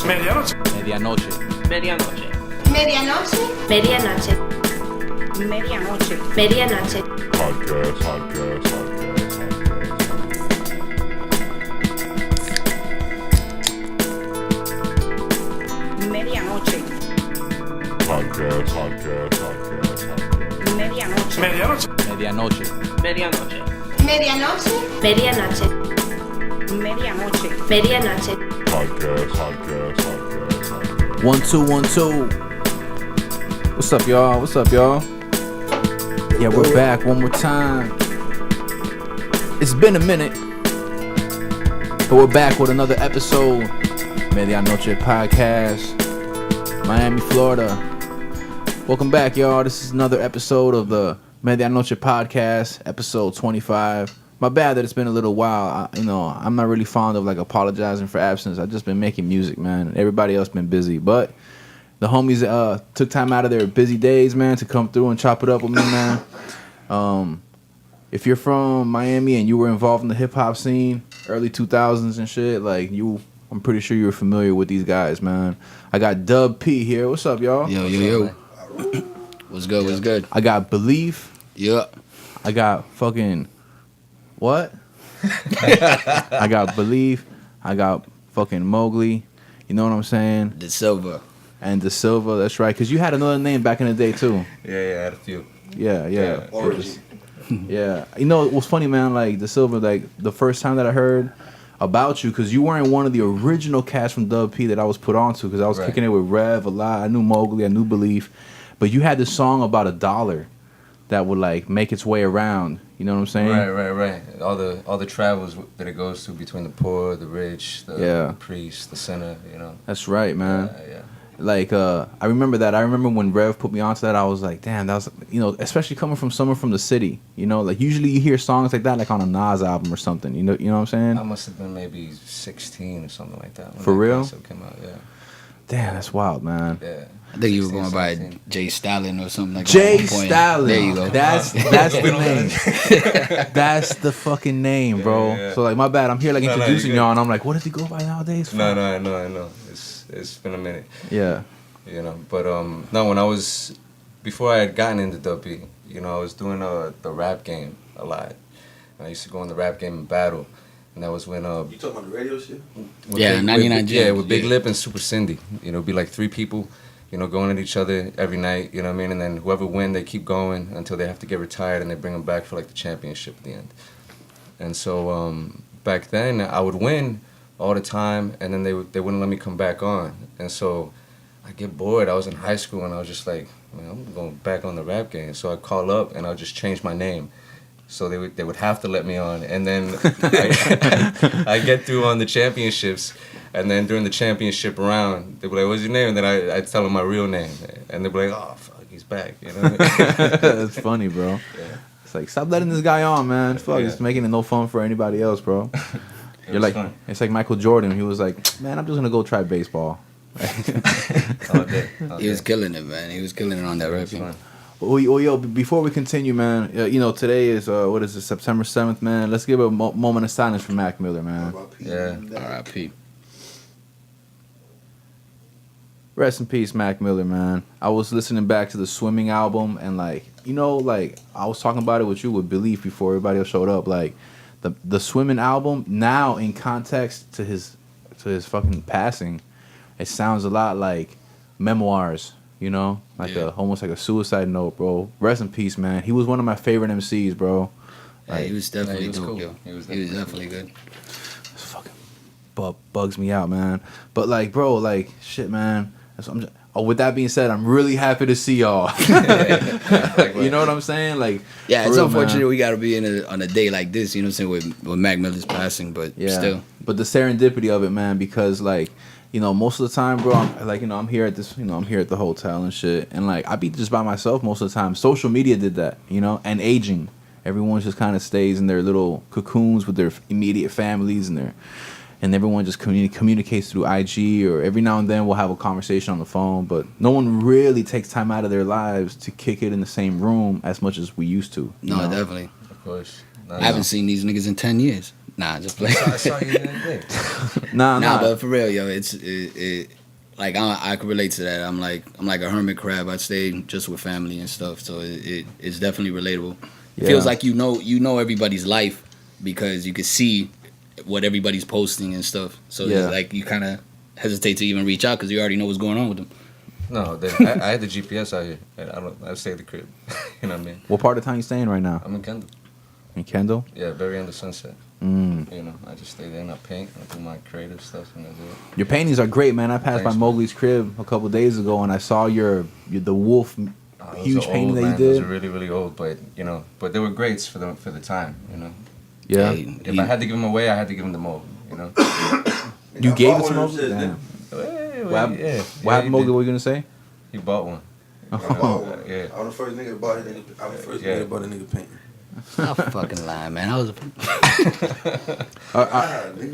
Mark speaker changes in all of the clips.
Speaker 1: Medianoche.
Speaker 2: Medianoche.
Speaker 3: Medianoche.
Speaker 4: Medianoche.
Speaker 5: Medianoche.
Speaker 4: Medianoche.
Speaker 5: Medianoche.
Speaker 6: Podcast.
Speaker 4: Medianoche.
Speaker 6: Podcast.
Speaker 4: Medianoche.
Speaker 1: Medianoche.
Speaker 2: Medianoche.
Speaker 3: Medianoche.
Speaker 4: Medianoche.
Speaker 5: Medianoche.
Speaker 4: Medianoche.
Speaker 5: Medianoche.
Speaker 6: Podcast.
Speaker 2: 1 2 1 2. What's up, y'all? Yeah, we're back one more time. It's been a minute, but we're back with another episode. Medianoche Podcast, Miami, Florida. Welcome back, y'all. This is another episode of the Medianoche Podcast, episode 25. My bad that it's been a little while. I'm not really fond of like apologizing for absence. I've just been making music, man. Everybody else been busy, but the homies took time out of their busy days, man, to come through and chop it up with me, man. If you're from Miami and you were involved in the hip hop scene, early 2000s and shit, like I'm pretty sure you're familiar with these guys, man. I got Dub P here. What's up, y'all?
Speaker 7: Yo. What's good?
Speaker 2: I got Belief.
Speaker 7: Yeah.
Speaker 2: I got fucking what? I got Belief. I got fucking Mowgli. You know what I'm saying?
Speaker 7: The Silver.
Speaker 2: And De Silva, that's right. Because you had another name back in the day, too.
Speaker 8: Yeah, I had a few.
Speaker 2: Yeah.
Speaker 8: Origin.
Speaker 2: Yeah. You know, it was funny, man, like, De Silva, like, the first time that I heard about you, because you weren't one of the original cast from Dub P that I was put onto, because I was kicking it with Rev a lot. I knew Mowgli, I knew Belief. But you had this song about $1 that would, like, make its way around. You know what I'm saying?
Speaker 8: Right. All the travels that it goes to between the poor, the rich, the priest, the sinner, you know.
Speaker 2: That's right, man.
Speaker 8: Yeah.
Speaker 2: Like, I remember that. I remember when Rev put me onto that, I was like, damn, that was, especially coming from someone from the city, like usually you hear songs like that, like on a Nas album or something, you know what I'm saying?
Speaker 8: I must have been maybe 16 or something like that. When
Speaker 2: For
Speaker 8: that
Speaker 2: real?
Speaker 8: concept came out, yeah.
Speaker 2: Damn, that's wild, man.
Speaker 8: Yeah.
Speaker 7: I think you were going by Jay Stalin or something like that.
Speaker 2: Jay Stalin.
Speaker 7: There you go.
Speaker 2: That's the name. That's the fucking name, bro.
Speaker 8: Yeah.
Speaker 2: So, like, my bad. I'm here, like, introducing
Speaker 8: you're
Speaker 2: y'all, and I'm like, what does he go by nowadays?
Speaker 8: No, I know. It's been a minute.
Speaker 2: Yeah.
Speaker 8: But no, before I had gotten into Dub P, I was doing the rap game a lot. I used to go in the rap game and battle. And that was when
Speaker 1: You talking about the radio shit?
Speaker 7: Yeah, 99 Jams.
Speaker 8: Yeah, with Big Lip and Super Cindy. It'd be like 3 people, going at each other every night, you know what I mean? And then whoever win, they keep going until they have to get retired and they bring them back for like the championship at the end. And so back then, I would win all the time and then they wouldn't let me come back on. And so I get bored. I was in high school and I was just like, man, I'm going back on the rap game. So I call up and I'll just change my name. So they would have to let me on, and then I get through on the championships, and then during the championship round, they'd be like, "What's your name?" And then I tell them my real name, and they'd be like, "Oh, fuck, he's back," you know.
Speaker 2: That's funny, bro.
Speaker 8: Yeah.
Speaker 2: It's like, stop letting this guy on, man. Fuck, it's making it no fun for anybody else, bro. You're like, fun. It's like Michael Jordan. He was like, man, I'm just gonna go try baseball.
Speaker 8: All day.
Speaker 7: He was killing it, man. He was killing it on that rap game.
Speaker 2: Well, yo, before we continue, man, today is, September 7th, man. Let's give a moment of silence for Mac Miller, man.
Speaker 8: Yeah.
Speaker 7: R.I.P.
Speaker 2: Rest in peace, Mac Miller, man. I was listening back to the Swimming album, and, I was talking about it with you with Belief before everybody else showed up. Like, the Swimming album, now in context to his fucking passing, it sounds a lot like memoirs. Almost like a suicide note, bro. Rest in peace, man. He was one of my favorite MCs, bro.
Speaker 7: Yeah, he was definitely
Speaker 8: dope,
Speaker 7: cool.
Speaker 8: yo.
Speaker 7: He was definitely good.
Speaker 2: This fucking bugs me out, man. But shit, man. With that being said, I'm really happy to see y'all. You know what I'm saying? Like,
Speaker 7: yeah, it's
Speaker 2: real,
Speaker 7: unfortunate
Speaker 2: man.
Speaker 7: we got to be on a day like this. You know what I'm saying? With Mac Miller's passing, but still.
Speaker 2: But the serendipity of it, man, because most of the time, bro, I'm here at this, I'm here at the hotel and shit, and I be just by myself most of the time. Social media did that, and aging. Everyone just kind of stays in their little cocoons with their immediate families and everyone just communicates through IG, or every now and then we'll have a conversation on the phone, but no one really takes time out of their lives to kick it in the same room as much as we used to.
Speaker 7: No, definitely.
Speaker 8: Of course.
Speaker 7: I haven't seen these niggas in 10 years. Nah, just play.
Speaker 8: I saw you the other day.
Speaker 2: Nah.
Speaker 7: But for real, yo, it like I could relate to that. I'm like a hermit crab. I stay just with family and stuff, so it's definitely relatable. It feels like you know everybody's life because you can see what everybody's posting and stuff. So it's like you kind of hesitate to even reach out because you already know what's going on with them.
Speaker 8: No, I had the GPS out here. I stay at the crib. You know what I mean?
Speaker 2: What part of town you staying right now?
Speaker 8: I'm in Kendall.
Speaker 2: In Kendall?
Speaker 8: Yeah, very end of Sunset.
Speaker 2: Mm.
Speaker 8: You know, I just stay there and I paint. I do my creative stuff and that's it.
Speaker 2: Your paintings are great, man. I passed
Speaker 8: Thanks,
Speaker 2: by Mowgli's crib a couple days ago and I saw the wolf huge painting that you did.
Speaker 8: Those are really, really old, but you know, they were greats for the time. You know.
Speaker 2: Yeah.
Speaker 8: If I had to give them away, I had to give them to Mowgli. You know.
Speaker 2: You gave it to Mowgli? Damn. What happened, Mowgli? What were you gonna say?
Speaker 8: He bought one.
Speaker 2: Oh.
Speaker 8: Yeah.
Speaker 1: I was the first nigga that bought it. I was the first nigga that bought a nigga painting.
Speaker 7: I'm fucking lying, man. I was.
Speaker 1: Nigga,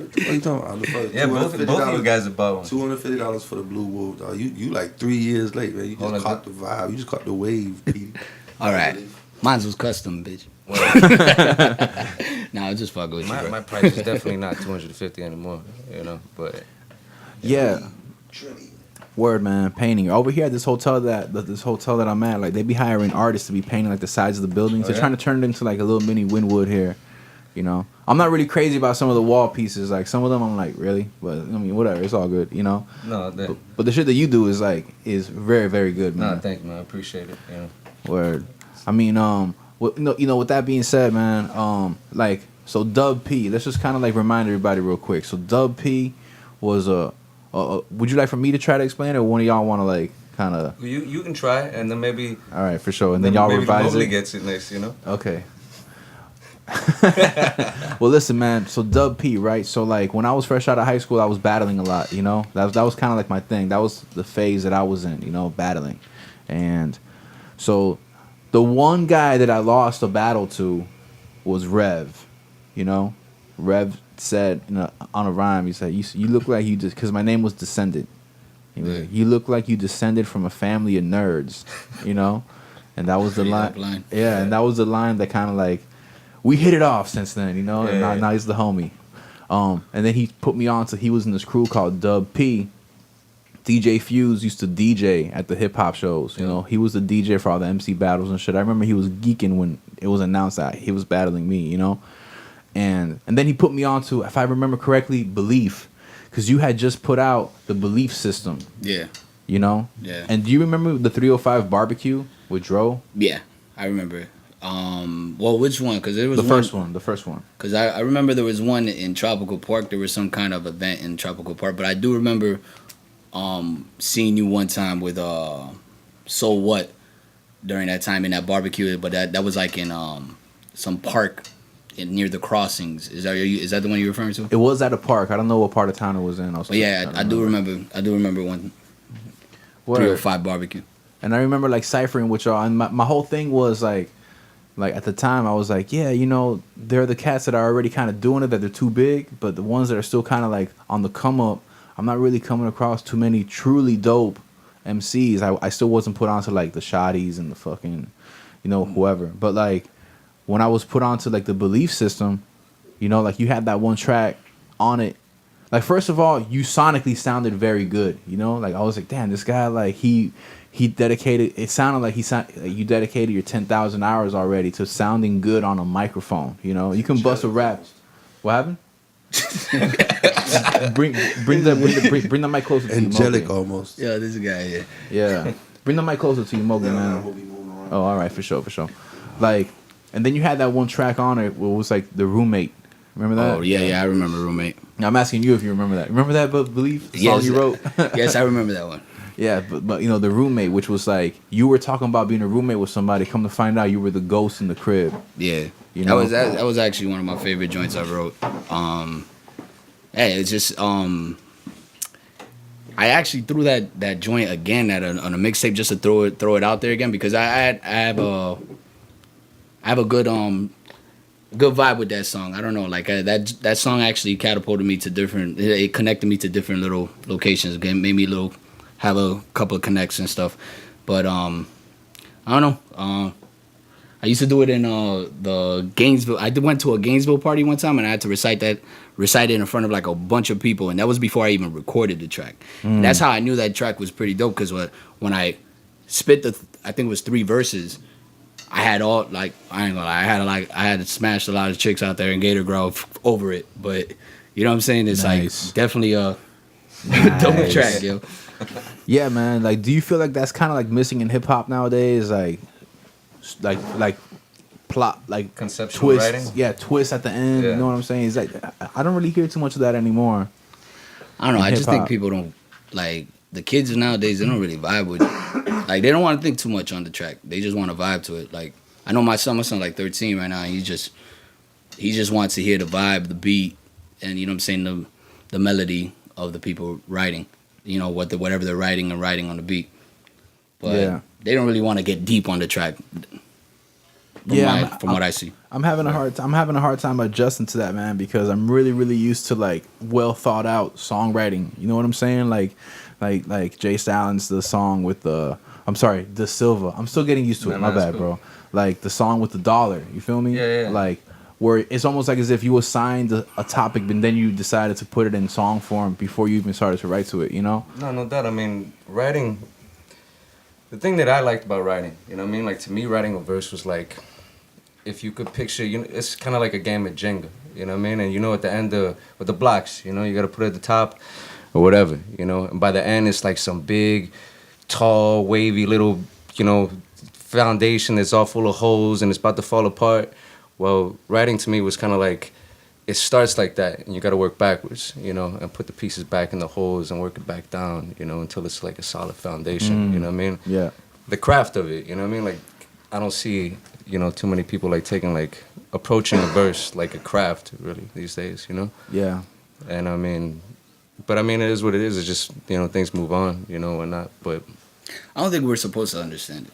Speaker 1: what you talking about? I was the first.
Speaker 8: Yeah, both of you guys have bought one.
Speaker 1: $250 for the Blue Wolf, dog. You like 3 years late, man. You just caught the vibe. You just caught the wave, Pete.
Speaker 7: All right, mine was custom, bitch. Nah, I just fucking with you, bro.
Speaker 8: My price is definitely not $250 anymore. You know, but
Speaker 2: Yeah. Word, man, painting. Over here at this hotel that I'm at, like they be hiring artists to be painting like the sides of the buildings. They're trying to turn it into like a little mini Wynwood here. You know, I'm not really crazy about some of the wall pieces. Like some of them, I'm like, really, but I mean, whatever. It's all good, you know.
Speaker 8: No,
Speaker 2: but the shit that you do is very, very good, man.
Speaker 8: No, thank you, man. I appreciate it. You know.
Speaker 2: Word. I mean, with that being said, man, so Dub P. Let's just kind of like remind everybody real quick. So Dub P was would you like for me to try to explain it, or one of y'all want to like kind of?
Speaker 8: You can try, and then maybe.
Speaker 2: All right, for sure, and then y'all revise it.
Speaker 8: Gets it next, you know.
Speaker 2: Okay. Well, listen, man. So Dub P, right? So like when I was fresh out of high school, I was battling a lot. You know, that was kind of like my thing. That was the phase that I was in. You know, battling, and so the one guy that I lost a battle to was Rev. You know, Rev said on a rhyme, he said, you look like you just, because my name was Descendant. You look like you descended from a family of nerds, you know? And that was the line. Yeah, and that was the line that kind of like, we hit it off since then, you know? And now he's the homie. And then he put me on to, he was in this crew called Dub P. DJ Fuse used to DJ at the hip hop shows, you know? He was the DJ for all the MC battles and shit. I remember he was geeking when it was announced that he was battling me, you know? And then he put me on to, if I remember correctly, Belief, because you had just put out the Belief system.
Speaker 7: Yeah.
Speaker 2: You know?
Speaker 7: Yeah.
Speaker 2: And do you remember the 305 barbecue with Dro?
Speaker 7: Yeah, I remember it. Well, which one? Because there was
Speaker 2: the first one.
Speaker 7: Because I remember there was one in Tropical Park. There was some kind of event in Tropical Park, but I do remember seeing you one time with So What during that time in that barbecue. But that was like in some park near the crossings. Is that the one you're referring to?
Speaker 2: It was at a park. I don't know what part of town it was in.
Speaker 7: But yeah, I do remember one 305 barbecue.
Speaker 2: And I remember like ciphering with y'all. And my whole thing was like at the time I was like, yeah, you know, they're the cats that are already kind of doing it, that they're too big, but the ones that are still kind of like on the come up, I'm not really coming across too many truly dope MCs. I still wasn't put onto like the Shotties and the fucking, you know, whoever. But like when I was put onto like the Belief system, you know, like you had that one track on it. Like first of all, you sonically sounded very good, you know? Like I was like, damn, this guy, like he dedicated, it sounded like you dedicated your 10,000 hours already to sounding good on a microphone, you know? You can bust a rap. What happened? bring the mic closer to you,
Speaker 1: Angelic almost.
Speaker 7: Yeah, this guy here.
Speaker 2: Yeah. Bring the mic closer to you, Mowgli, man. Oh, all right, for sure. Like, and then you had that one track on it where it was like the Roommate. Remember that?
Speaker 7: Oh, yeah, I remember Roommate.
Speaker 2: Now, I'm asking you if you remember that. Remember that Belief song you wrote?
Speaker 7: Yes, I remember that one.
Speaker 2: Yeah, but you know, the Roommate, which was like, you were talking about being a roommate with somebody, come to find out you were the ghost in the crib.
Speaker 7: Yeah.
Speaker 2: You know?
Speaker 7: That was actually one of my favorite joints I wrote. Hey, it's just I actually threw that joint again on a mixtape just to throw it out there again because I have a good vibe with that song. I don't know, like that song actually catapulted me to different. It connected me to different little locations. Again, made me have a couple of connects and stuff. But I don't know. I used to do it in the Gainesville. Went to a Gainesville party one time, and I had to recite it in front of like a bunch of people, and that was before I even recorded the track. And that's how I knew that track was pretty dope, because when I spit I think it was 3 verses, I had all, like, I ain't gonna lie, I had smashed a lot of chicks out there in Gator Grove over it, but you know what I'm saying? It's
Speaker 2: Nice.
Speaker 7: like definitely a dope track, yo.
Speaker 2: Yeah, man. Like, do you feel like that's kind of like missing in hip hop nowadays? Like plot, like
Speaker 8: Conceptual
Speaker 2: twists.
Speaker 8: writing?
Speaker 2: Yeah, twists at the end.
Speaker 8: Yeah.
Speaker 2: You know what I'm saying? It's like I don't really hear too much of that anymore.
Speaker 7: I don't know. I just
Speaker 2: Hip-hop.
Speaker 7: think people don't, like, the kids nowadays, they don't really vibe with it. Like, they don't want to think too much on the track. They just want to vibe to it. Like, I know my son like 13 right now. And he just wants to hear the vibe, the beat, and, you know what I'm saying, the melody of the people writing. You know, whatever they're writing and writing on the beat. But
Speaker 2: Yeah.
Speaker 7: they don't really want to get deep on the track. From what I see.
Speaker 2: I'm having a hard time adjusting to that, man, because I'm really, really used to like well thought out songwriting. You know what I'm saying? Like Jay Stallions, the song with the Silva. I'm still getting used to it. My bad, bro. Like the song with the dollar. You feel me?
Speaker 8: Yeah.
Speaker 2: Like where it's almost like as if you assigned a topic, but then you decided to put it in song form before you even started to write to it. You know?
Speaker 8: No doubt. I mean, writing. The thing that I liked about writing, you know what I mean? Like, to me, writing a verse was like, if you could picture, you know, it's kind of like a game of Jenga, you know what I mean? And you know, at the end with the blocks, you know, you got to put it at the top or whatever, you know? And by the end, it's like some big, tall, wavy little, you know, foundation that's all full of holes and it's about to fall apart. Well, writing to me was kind of like, it starts like that, and you got to work backwards, you know, and put the pieces back in the holes and work it back down, you know, until it's like a solid foundation, you know what I mean?
Speaker 2: Yeah.
Speaker 8: The craft of it, you know what I mean? Like, I don't see, you know, too many people like approaching a verse like a craft really these days, you know?
Speaker 2: Yeah.
Speaker 8: And I mean, but I mean, it is what it is. It's just, you know, things move on, you know, and not, but.
Speaker 7: I don't think we're supposed to understand it.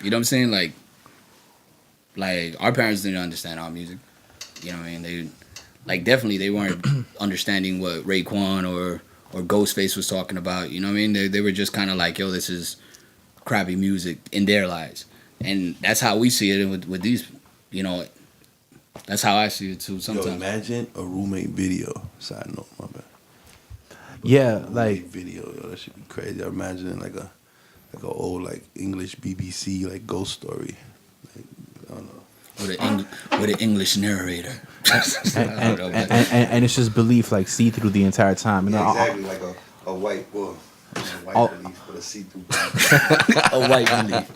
Speaker 7: You know what I'm saying? Like our parents didn't understand our music. You know what I mean? They weren't understanding what Raekwon or Ghostface was talking about. You know what I mean? They were just kind of like, yo, this is crappy music in their lives. And that's how we see it with these, you know, that's how I see it too sometimes.
Speaker 1: Yo, imagine a roommate video. Side note, my bad.
Speaker 2: Yeah,
Speaker 1: Roommate
Speaker 2: like
Speaker 1: video, yo, that should be crazy. I'm imagining like a old like English BBC like ghost story. Like, I don't know.
Speaker 7: With an English narrator.
Speaker 2: and it's just belief like see through the entire time. You know,
Speaker 1: Exactly, like a white book. A white
Speaker 2: All-
Speaker 1: relief with a see-through.
Speaker 7: A white relief.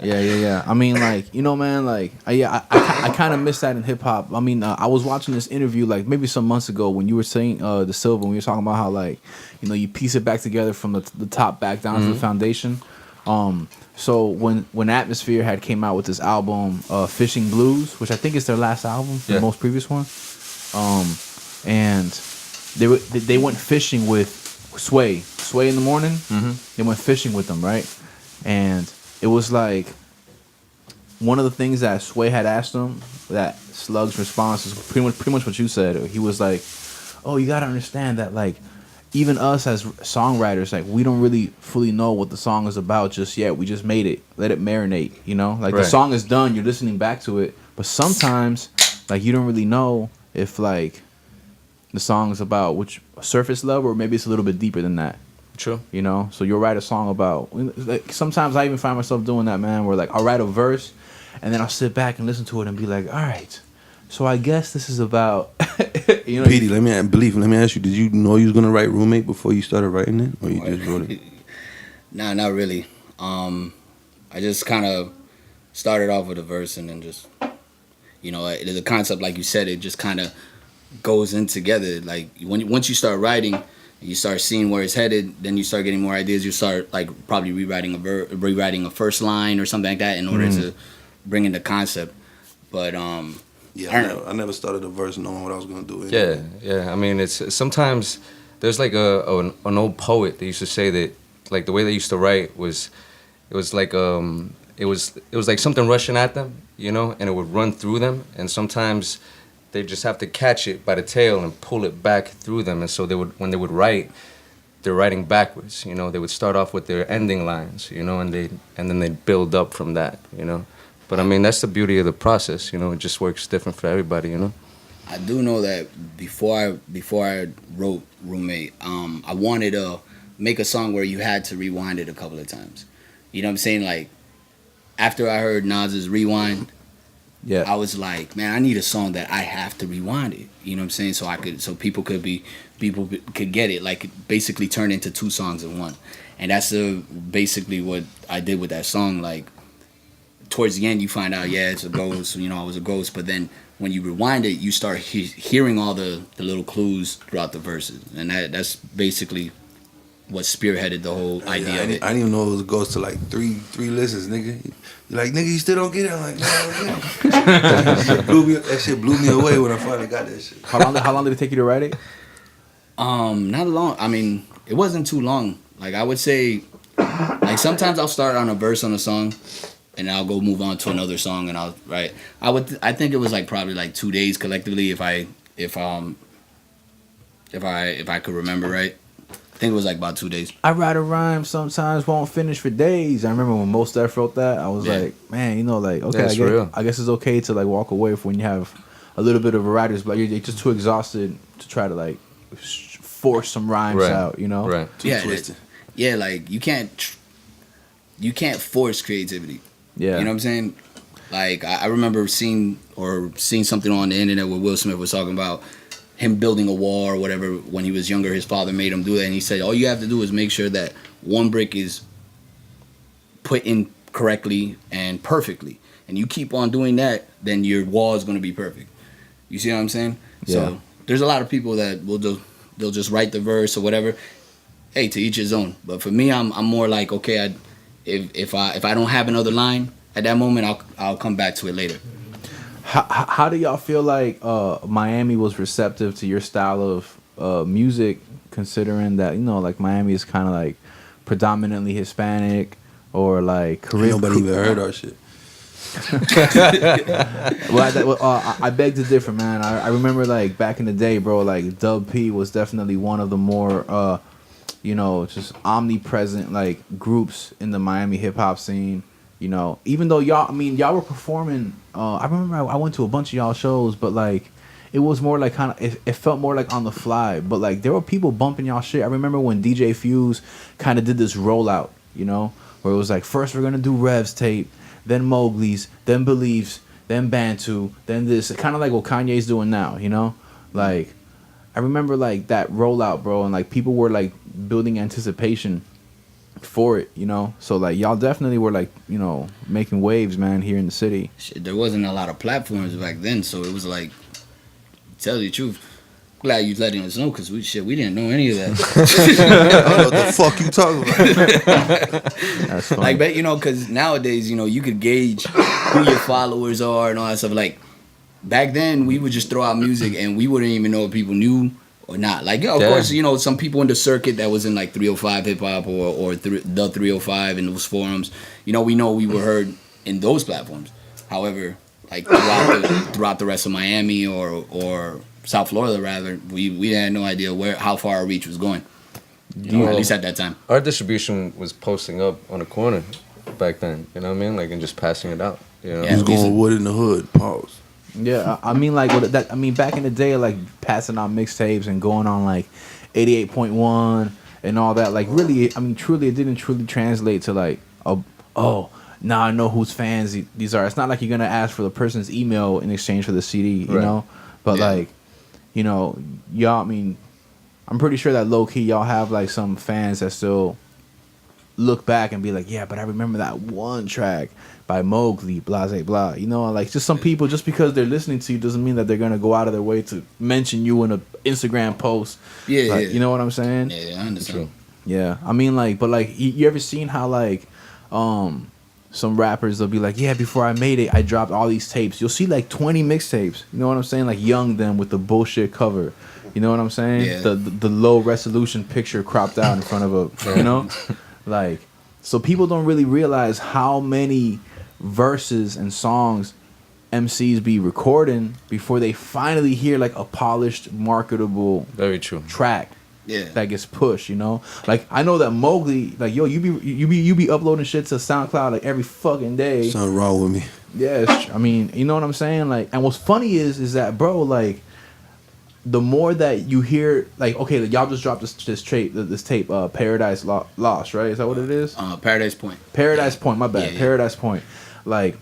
Speaker 2: Yeah. I mean, like, you know, man, like, I kind of miss that in hip hop. I mean, I was watching this interview like maybe some months ago when you were saying the Silva, when you were talking about how like, you know, you piece it back together from the top back down to the foundation. So when Atmosphere had came out with this album, Fishing Blues, which I think is their last album, the most previous one, and they went fishing with Sway in the morning. They went fishing with them, right? And it was like one of the things that Sway had asked him, that Slug's response is pretty much what you said. He was like, "Oh, you gotta understand that like even us as songwriters, like we don't really fully know what the song is about just yet. We just made it. Let it marinate, you know? Like the song is done, you're listening back to it, but sometimes like you don't really know if like the song is about which surface level or maybe it's a little bit deeper than that.
Speaker 8: True.
Speaker 2: You know? So you'll write a song about like sometimes I even find myself doing that, man, where like I'll write a verse and then I'll sit back and listen to it and be like, all right, so I guess this is about you know.
Speaker 1: Petey, let me ask you, did you know you was gonna write Roommate before you started writing it? Or you just wrote it?
Speaker 7: Nah, not really. I just kind of started off with a verse and then just, you know, the concept, like you said, it just kind of goes in together. Like once you start writing, you start seeing where it's headed, then you start getting more ideas. You start like probably rewriting a first line or something like that in order to bring in the concept. But
Speaker 1: yeah, I never started a verse knowing what I was gonna do. Anyway.
Speaker 8: Yeah. I mean, it's sometimes there's like an old poet that used to say that like the way they used to write was it was like something rushing at them, you know, and it would run through them, and sometimes they just have to catch it by the tail and pull it back through them, and so when they would write, they're writing backwards. You know, they would start off with their ending lines, you know, and then they'd build up from that, you know. But I mean, that's the beauty of the process, you know. It just works different for everybody, you know.
Speaker 7: I do know that before I wrote Roommate, I wanted to make a song where you had to rewind it a couple of times. You know what I'm saying? Like, after I heard Nas's Rewind,
Speaker 2: Yeah.
Speaker 7: I was like, man, I need a song that I have to rewind it. You know what I'm saying? So people could get it. Like, basically turn into two songs in one. And that's basically what I did with that song. Like, towards the end, you find out, yeah, it's a ghost. You know, I was a ghost. But then when you rewind it, you start hearing all the little clues throughout the verses. And that's basically what spearheaded the whole idea of it.
Speaker 1: I didn't even know it was a ghost to like three listens, nigga. You're like, nigga, you still don't get it? I'm like, no, I don't get it. That shit blew me away when I finally got that shit.
Speaker 2: How long did it take you to write it?
Speaker 7: Not long. I mean, it wasn't too long. Like, I would say, like, sometimes I'll start on a verse on a song, and I'll go move on to another song, and I'll write. I think it was like probably like 2 days collectively, if I could remember right. I think it was like about 2 days.
Speaker 2: I write a rhyme sometimes won't finish for days. I remember when Mos Def wrote that, I was like, man, you know, like, okay,
Speaker 8: That's real.
Speaker 2: I guess it's okay to like walk away when you have a little bit of a writer's block. You're just too exhausted to try to like force some rhymes out, you know?
Speaker 8: Right.
Speaker 1: Too twisted.
Speaker 7: Yeah, like you can't force creativity.
Speaker 2: Yeah.
Speaker 7: You know what I'm saying? Like, I remember seeing something on the internet where Will Smith was talking about him building a wall or whatever when he was younger. His father made him do that, and he said, all you have to do is make sure that one brick is put in correctly and perfectly. And you keep on doing that, then your wall is going to be perfect. You see what I'm saying?
Speaker 2: Yeah.
Speaker 7: So there's a lot of people that they'll just write the verse or whatever. Hey, to each his own. But for me, I'm more like, okay, if I don't have another line at that moment, I'll come back to it later.
Speaker 2: How do y'all feel like Miami was receptive to your style of music, considering that, you know, like Miami is kind of like predominantly Hispanic or like Caribbean?
Speaker 1: Nobody even heard our shit.
Speaker 2: I beg to differ, man. I remember like back in the day, bro, like Dub P was definitely one of the more, you know, just omnipresent like groups in the Miami hip hop scene. You know, even though y'all were performing. I remember I went to a bunch of y'all shows, but like it was more like kind of it felt more like on the fly. But like there were people bumping y'all shit. I remember when DJ Fuse kind of did this rollout, you know, where it was like, first we're gonna do Rev's tape, then Mowgli's, then Believes, then Bantu, then this, kind of like what Kanye's doing now, you know. Like I remember like that rollout, bro, and like people were like building anticipation for it, you know. So like y'all definitely were like, you know, making waves, man, here in the city.
Speaker 7: Shit, there wasn't a lot of platforms back then, so it was like, tell you the truth, glad you letting us know, because we didn't know any of that.
Speaker 1: I don't know what the fuck you talking about.
Speaker 2: That's funny.
Speaker 7: Like, but you know, because nowadays, you know, you could gauge who your followers are and all that stuff. Like back then, we would just throw out music and we wouldn't even know if people knew or not. Like, of course, you know, some people in the circuit that was in like 305 hip hop or the 305 in those forums, you know we were heard in those platforms. However, like throughout the rest of Miami or South Florida rather, we had no idea how far our reach was going. You know, at least at that time.
Speaker 8: Our distribution was posting up on the corner back then, you know what I mean? Like, and just passing it out, you know?
Speaker 7: Yeah.
Speaker 1: Who's going wood in the hood? Pause.
Speaker 2: Yeah, I mean, like that. I mean, back in the day, like passing out mixtapes and going on like 88.1 and all that. Like, really, I mean, truly, it didn't truly translate to like, now I know whose fans these are. It's not like you're gonna ask for the person's email in exchange for the CD, you know. But like, you know, y'all. I mean, I'm pretty sure that low key y'all have like some fans that still look back and be like, yeah, but I remember that one track by Mowgli, blah, blah, blah. You know, like just some people, just because they're listening to you doesn't mean that they're going to go out of their way to mention you in an Instagram post.
Speaker 7: Yeah,
Speaker 2: like,
Speaker 7: yeah.
Speaker 2: You know what I'm saying?
Speaker 7: Yeah, I understand.
Speaker 2: Yeah. I mean, like, but like, you ever seen how like, some rappers, they'll be like, yeah, before I made it, I dropped all these tapes. You'll see like 20 mixtapes. You know what I'm saying? Like Young Them with the bullshit cover. You know what I'm saying?
Speaker 7: Yeah.
Speaker 2: The low resolution picture cropped out in front of a, you know? Like, so people don't really realize how many verses and songs MCs be recording before they finally hear like a polished, marketable
Speaker 8: Very true.
Speaker 2: track. that gets pushed, you know. Like I know that Mowgli, like yo, you be uploading shit to SoundCloud like every fucking day.
Speaker 1: Something wrong with me.
Speaker 2: Yeah, I mean, you know what I'm saying? Like, and what's funny is that, bro, like, the more that you hear, like, okay, like, y'all just dropped this tape, Paradise Lost, right? Is that what it is?
Speaker 7: Paradise Point.
Speaker 2: Paradise Point, my bad.
Speaker 7: Yeah.
Speaker 2: Paradise Point. Like,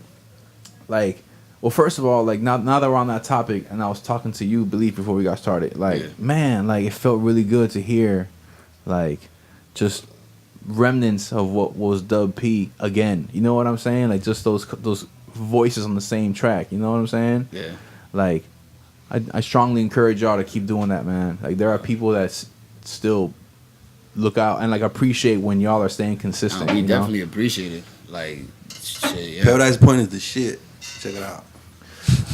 Speaker 2: well, first of all, like, now that we're on that topic, and I was talking to you, Belief, before we got started, like, man, like, it felt really good to hear, like, just remnants of what was Dub P again. You know what I'm saying? Like, just those voices on the same track. You know what I'm saying?
Speaker 7: Yeah.
Speaker 2: Like, I strongly encourage y'all to keep doing that, man. Like, there are people that still look out and like appreciate when y'all are staying consistent.
Speaker 7: We
Speaker 2: you
Speaker 7: definitely
Speaker 2: know?
Speaker 7: appreciate it. Like, shit, yeah.
Speaker 1: Paradise Point is the shit. Check it out.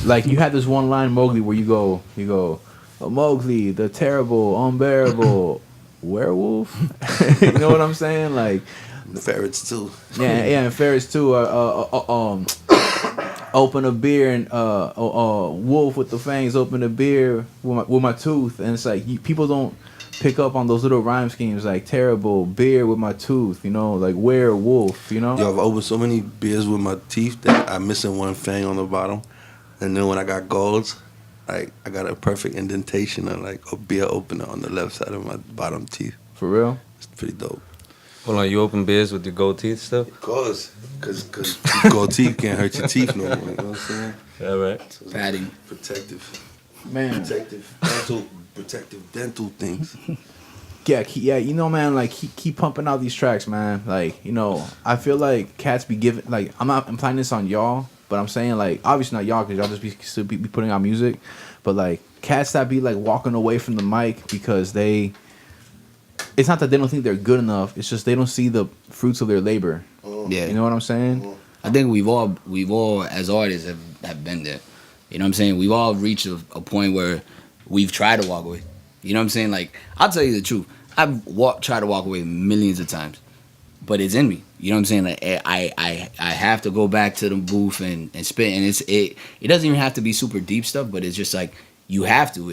Speaker 2: Like, you had this one line, Mowgli, where you go, oh, Mowgli, the terrible, unbearable werewolf. You know what I'm saying? Like,
Speaker 1: Ferrets too.
Speaker 2: yeah, and ferrets too. Open a beer and wolf with the fangs. Open a beer with my tooth, and it's like people don't pick up on those little rhyme schemes like terrible beer with my tooth. You know, like werewolf. You know.
Speaker 1: Yo, I've opened so many beers with my teeth that I'm missing one fang on the bottom, and then when I got golds, like I got a perfect indentation of like a beer opener on the left side of my bottom teeth.
Speaker 2: For real.
Speaker 1: It's pretty dope.
Speaker 8: Hold on, you open beers with your gold teeth still?
Speaker 1: Of course, because gold teeth can't hurt your teeth no more. You know what I'm saying?
Speaker 8: Yeah, right.
Speaker 1: So it's
Speaker 7: Padding.
Speaker 1: protective dental things.
Speaker 2: Yeah, you know, man, like keep pumping out these tracks, man. Like, you know, I feel like cats be giving, like, I'm not implying this on y'all, but I'm saying, like, obviously not y'all, because y'all just still be putting out music, but like cats that be like walking away from the mic because it's not that they don't think they're good enough, it's just they don't see the fruits of their labor.
Speaker 7: Yeah.
Speaker 2: You know what I'm saying?
Speaker 7: I think we've all as artists have been there. You know what I'm saying? We've all reached a point where we've tried to walk away. You know what I'm saying? Like, I'll tell you the truth. I've tried to walk away millions of times, but it's in me. You know what I'm saying? Like, I have to go back to the booth and spit, and it doesn't even have to be super deep stuff, but it's just like you have to.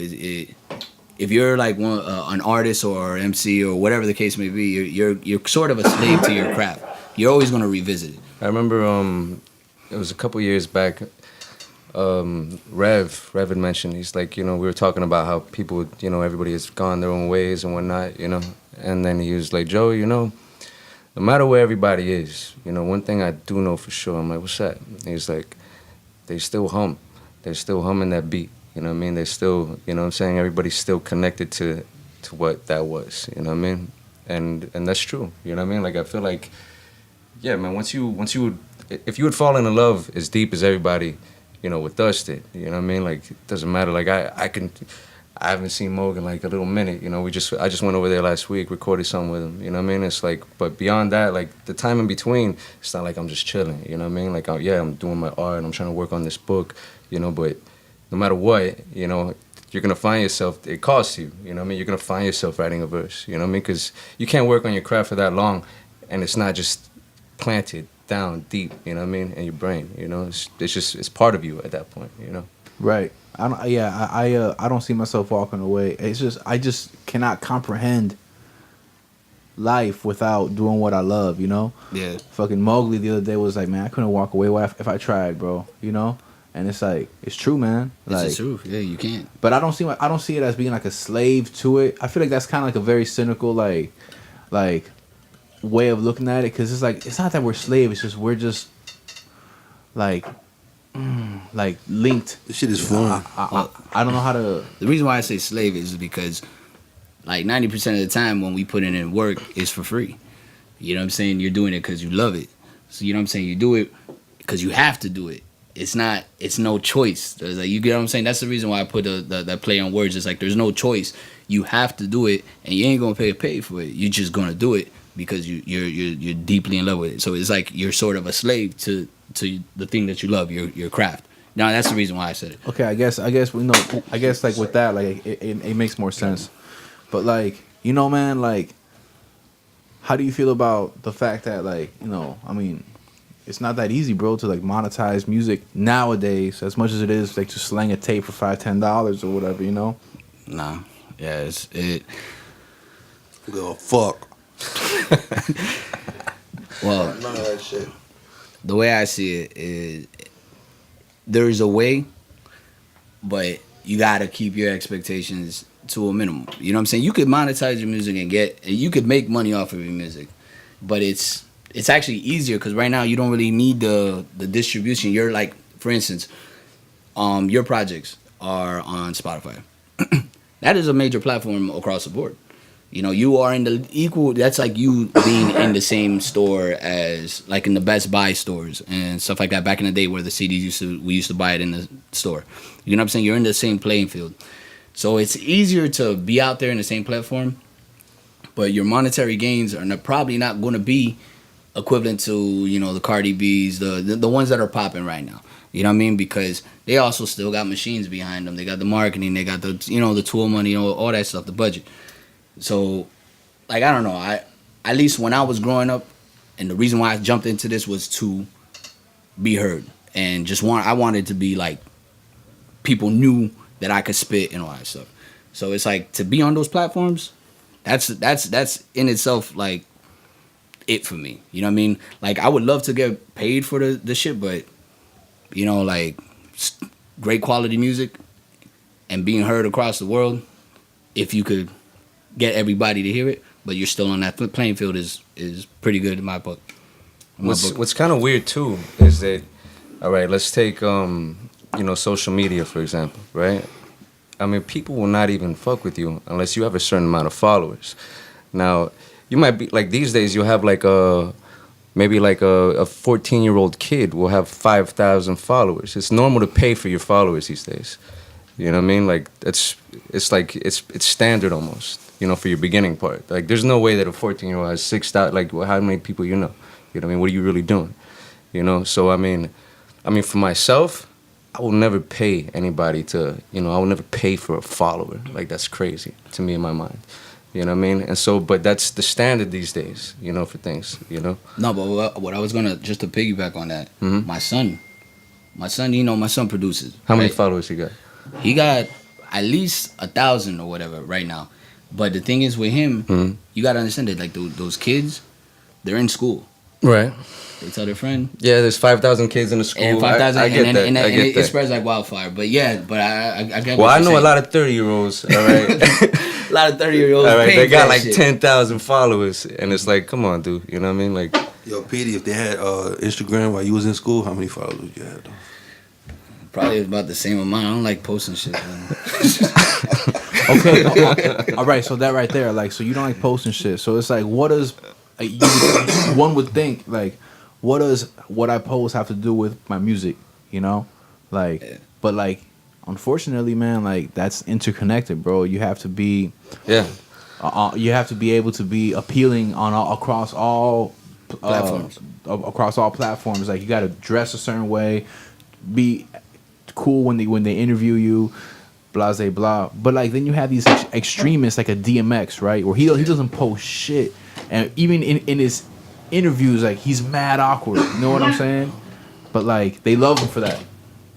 Speaker 7: If you're like an artist or MC or whatever the case may be, you're sort of a slave to your craft. You're always gonna revisit it.
Speaker 8: I remember it was a couple years back. Rev had mentioned, he's like, you know, we were talking about how people, you know, everybody has gone their own ways and whatnot, you know, and then he was like, Joe, you know, no matter where everybody is, you know, one thing I do know for sure. I'm like, what's that? And he's like, they still hum. They're still humming that beat. You know what I mean? They're still, you know what I'm saying? Everybody's still connected to what that was, you know what I mean? And that's true, you know what I mean? Like, I feel like, yeah, man, if you would fall in love as deep as everybody, you know, with us did, you know what I mean? Like, it doesn't matter. Like, I haven't seen Morgan like a little minute, you know. I just went over there last week, recorded something with him, you know what I mean? It's like, but beyond that, like, the time in between, it's not like I'm just chilling, you know what I mean? Like, I'm doing my art, and I'm trying to work on this book, you know, but no matter what, you know, you're going to find yourself, it costs you, you know what I mean? You're going to find yourself writing a verse, you know what I mean? Because you can't work on your craft for that long, and it's not just planted down deep, you know what I mean, in your brain, you know? It's part of you at that point, you know?
Speaker 2: Right. I don't see myself walking away. It's just, I just cannot comprehend life without doing what I love, you know?
Speaker 7: Yeah.
Speaker 2: Fucking Mowgli the other day was like, man, I couldn't walk away if I tried, bro, you know? And it's like, it's true, man. Like,
Speaker 7: It's the truth. Yeah, you can't.
Speaker 2: but I don't see it as being like a slave to it. I feel like that's kind of like a very cynical like way of looking at it, because it's like, it's not that we're slaves, it's just we're just like linked.
Speaker 1: This shit is fun.
Speaker 2: I don't know how to.
Speaker 7: The reason why I say slave is because like 90% of the time when we put in work, it's for free. You know what I'm saying? You're doing it because you love it. So you know what I'm saying? You do it because you have to do it. It's no choice. There's like, you get what I'm saying? That's the reason why I put that play on words. It's like, there's no choice. You have to do it, and you ain't gonna pay for it. You're just gonna do it because you're deeply in love with it. So it's like you're sort of a slave to the thing that you love, your craft. Now that's the reason why I said it.
Speaker 2: Okay, I guess we know. I guess like with that, like it makes more sense. But like, you know, man, like, how do you feel about the fact that, like, you know, I mean, it's not that easy, bro, to like monetize music nowadays, as much as it is like to slang a tape for $5-10 or whatever, you know?
Speaker 7: Nah, yeah,
Speaker 1: Go fuck.
Speaker 7: Well,
Speaker 1: None of that shit.
Speaker 7: the way I see it is there's a way, but you gotta keep your expectations to a minimum. You know what I'm saying? You could monetize your music and you could make money off of your music, but it's actually easier because right now you don't really need the distribution. You're like, for instance, your projects are on Spotify. That is a major platform across the board. You know, you are in the equal. That's like you being in the same store as like in the Best Buy stores and stuff like that. Back in the day, where the CDs we used to buy it in the store. You know what I'm saying? You're in the same playing field, so it's easier to be out there in the same platform. But your monetary gains are probably not going to be equivalent to the Cardi B's, the ones that are popping right now. You know what I mean? Because they also still got machines behind them. They got the marketing. They got the tool money, all that stuff, the budget. So, like, I don't know. At least when I was growing up, and the reason why I jumped into this was to be heard, and I wanted to be like people knew that I could spit and all that stuff. So it's like to be on those platforms. That's in itself like it for me. You know what I mean? Like I would love to get paid for the shit, but like great quality music and being heard across the world, if you could get everybody to hear it, but you're still on that playing field is pretty good in my book.
Speaker 8: What's kind of weird too is that, all right, let's take social media for example, right? I mean, people will not even fuck with you unless you have a certain amount of followers. Now, you might be like these days. You have like maybe like a 14-year-old kid will have 5,000 followers. It's normal to pay for your followers these days. You know what I mean? Like it's standard almost. For your beginning part. Like there's no way that a 14-year-old has 6,000. Like how many people you know? You know what I mean? What are you really doing? So I mean, for myself, I will never pay anybody to. I will never pay for a follower. Like that's crazy to me in my mind. You know what I mean? And so, but that's the standard these days. For things.
Speaker 7: No, but what I was gonna just to piggyback on that.
Speaker 8: Mm-hmm.
Speaker 7: My son. My son produces.
Speaker 8: How many
Speaker 7: right?
Speaker 8: followers you got?
Speaker 7: He got at least 1,000 or whatever right now. But the thing is with him,
Speaker 8: Mm-hmm.
Speaker 7: you gotta understand that like those kids, they're in school.
Speaker 8: Right.
Speaker 7: They tell their friend.
Speaker 8: Yeah, there's 5,000 kids in the school.
Speaker 7: And 5,000,
Speaker 8: I get that.
Speaker 7: and
Speaker 8: I get
Speaker 7: it
Speaker 8: that.
Speaker 7: spreads like wildfire. But yeah, I get.
Speaker 8: Well,
Speaker 7: what
Speaker 8: I
Speaker 7: you're
Speaker 8: know
Speaker 7: saying.
Speaker 8: a lot of 30-year-olds. All right.
Speaker 7: A lot of 30-year-olds.
Speaker 8: All right, they got like
Speaker 7: shit.
Speaker 8: 10,000 followers, and it's like, come on, dude. You know what I mean? Like,
Speaker 1: Yo, Petey, if they had Instagram while you was in school, how many followers would you have? Though?
Speaker 7: Probably about the same amount. I don't like posting shit. Man.
Speaker 2: Okay, all right. So that right there, like, so you don't like posting shit. So it's like, what does one would think like, what does what I post have to do with my music? Like,
Speaker 7: Yeah.
Speaker 2: but like, unfortunately, man, like that's interconnected, bro. You have to be,
Speaker 8: yeah.
Speaker 2: you have to be able to be appealing across all
Speaker 7: Platforms.
Speaker 2: Across all platforms. Like you got to dress a certain way, be cool when they interview you. Blah, blah, blah. But like then you have these extremists like a DMX, right? Where he doesn't post shit, and even in his interviews, like he's mad awkward. You know what I'm saying? But like they love him for that.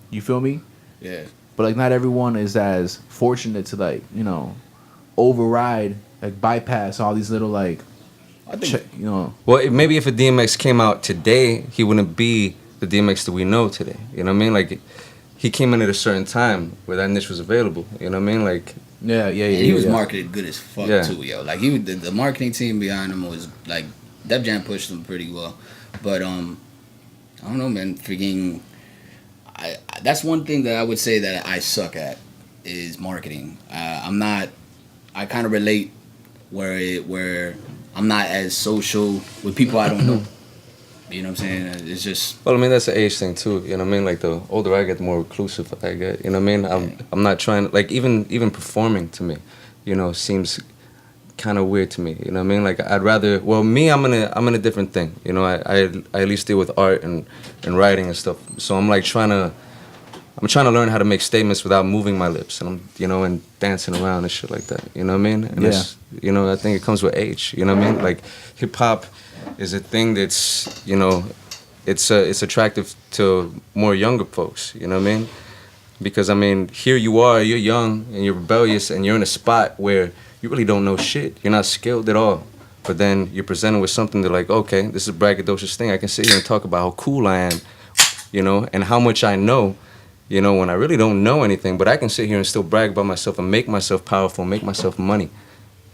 Speaker 2: You feel me?
Speaker 7: Yeah.
Speaker 2: But like not everyone is as fortunate to like override, like bypass all these little like
Speaker 7: I think
Speaker 8: Well, maybe if a DMX came out today, he wouldn't be the DMX that we know today. You know what I mean? Like, he came in at a certain time where that niche was available. You know what I mean? Like,
Speaker 2: yeah.
Speaker 7: And he was
Speaker 2: yeah.
Speaker 7: marketed good as fuck
Speaker 8: Yeah.
Speaker 7: too, yo. Like the marketing team behind him was like Def Jam pushed him pretty well. But I don't know, man. Freaking, that's one thing that I would say that I suck at is marketing. I kind of relate where I'm not as social with people I don't know. You know what I'm saying? It's just.
Speaker 8: well, I mean, that's an age thing too. You know what I mean? Like, the older I get, the more reclusive I get. You know what I mean? I'm not trying, like, even performing to me, seems kind of weird to me. You know what I mean? Like, I'd rather, well, me, I'm in a different thing. I at least deal with art and writing and stuff. So I'm like trying to learn how to make statements without moving my lips, and and dancing around and shit like that. You know what I mean? And it's, I think it comes with age. You know what I mean? Like, hip hop is a thing that's, it's attractive to more younger folks. You know what I mean? Because I mean, here you are, you're young and you're rebellious, and you're in a spot where you really don't know shit. You're not skilled at all. But then you're presented with something that like, okay, this is a braggadocious thing. I can sit here and talk about how cool I am, you know, and how much I know, you know, when I really don't know anything. But I can sit here and still brag about myself and make myself powerful, make myself money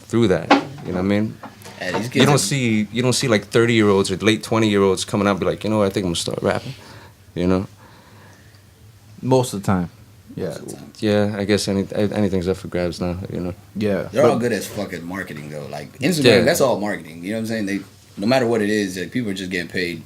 Speaker 8: through that. You know what I mean?
Speaker 7: Yeah, these kids
Speaker 8: You don't see like 30-year-olds or late 20-year-olds coming out and be like, you know what, I think I'm gonna start rapping. You know?
Speaker 2: Most of the time. Yeah.
Speaker 8: Yeah, I guess anything's up for grabs now, you know.
Speaker 2: Yeah.
Speaker 7: They're all good as fucking marketing though. Like Instagram,
Speaker 8: Yeah.
Speaker 7: that's all marketing. You know what I'm saying? No matter what it is, like, people are just getting paid.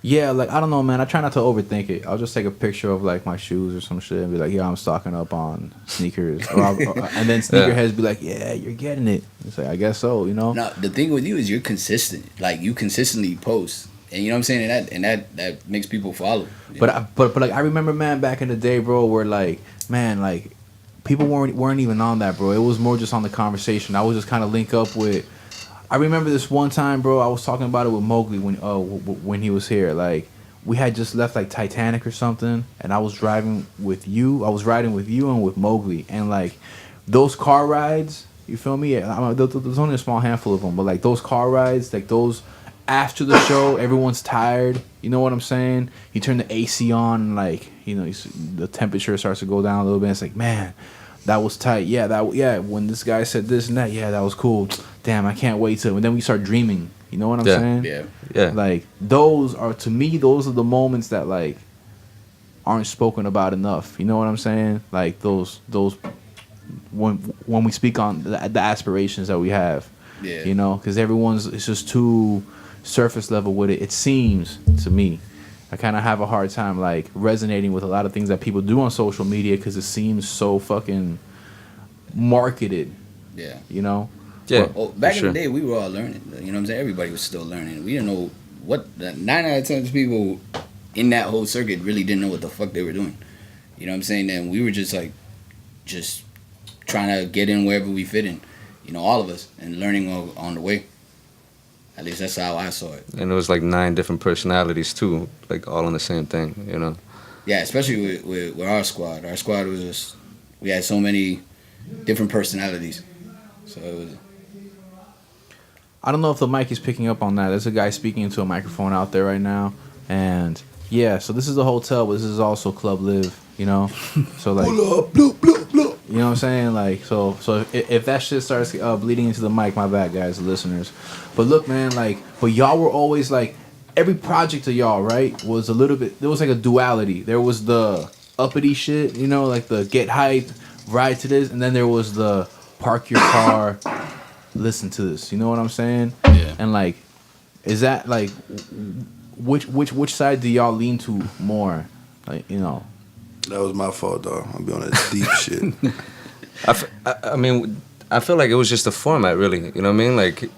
Speaker 2: Yeah, like I don't know, man. I try not to overthink it. I'll just take a picture of like my shoes or some shit and be like, "Yeah, I'm stocking up on sneakers," and then sneakerheads be like, "Yeah, you're getting it." It's like, I guess so, you know.
Speaker 7: Now the thing with you is you're consistent. Like you consistently post, and you know what I'm saying, and that makes people follow.
Speaker 2: But like I remember, man, back in the day, bro, where like, man, like people weren't even on that, bro. It was more just on the conversation. I would just kind of link up with. I remember this one time, bro. I was talking about it with Mowgli when he was here. Like we had just left like Titanic or something, and I was driving with you. I was riding with you and with Mowgli, and like those car rides. You feel me? There's only a small handful of them, but like those car rides, like those after the show, everyone's tired. You know what I'm saying? You turn the AC on, and like you know, the temperature starts to go down a little bit. It's like, man, that was tight. Yeah, when this guy said this and that, yeah, that was cool. Damn, I can't wait to. And then we start dreaming. You know what I'm saying?
Speaker 7: Yeah.
Speaker 2: Like those are the moments that like aren't spoken about enough. You know what I'm saying? Like those when we speak on the aspirations that we have.
Speaker 7: Yeah.
Speaker 2: You know, because it's just too surface level with it. It seems to me. I kind of have a hard time like resonating with a lot of things that people do on social media because it seems so fucking marketed.
Speaker 7: Yeah.
Speaker 2: You know.
Speaker 8: Yeah.
Speaker 7: Well, back in the day, we were all learning. You know what I'm saying? Everybody was still learning. We didn't know what 9 out of 10 people in that whole circuit really didn't know what the fuck they were doing. You know what I'm saying? And we were just trying to get in wherever we fit in. You know, all of us, and learning on the way. At least that's how I saw it.
Speaker 8: And it was like 9 different personalities too, like all on the same thing, you know.
Speaker 7: Yeah, especially with our squad. Our squad was just, we had so many different personalities. So it was.
Speaker 2: I don't know if the mic is picking up on that. There's a guy speaking into a microphone out there right now, and yeah. So this is a hotel, but this is also Club Live, you know. So like, you know what I'm saying? Like, so if that shit starts bleeding into the mic, my bad, guys, the listeners. But look, man, like, but y'all were always like, every project of y'all, right, was a little bit. There was like a duality. There was the uppity shit, you know, like the get hype, ride to this, and then there was the park your car. Listen to this, you know what I'm saying?
Speaker 7: Yeah.
Speaker 2: And like, is that like, which side do y'all lean to more? Like, you know.
Speaker 1: That was my fault, dog. I'll be on that deep shit.
Speaker 8: I mean, I feel like it was just the format, really. You know what I mean? Like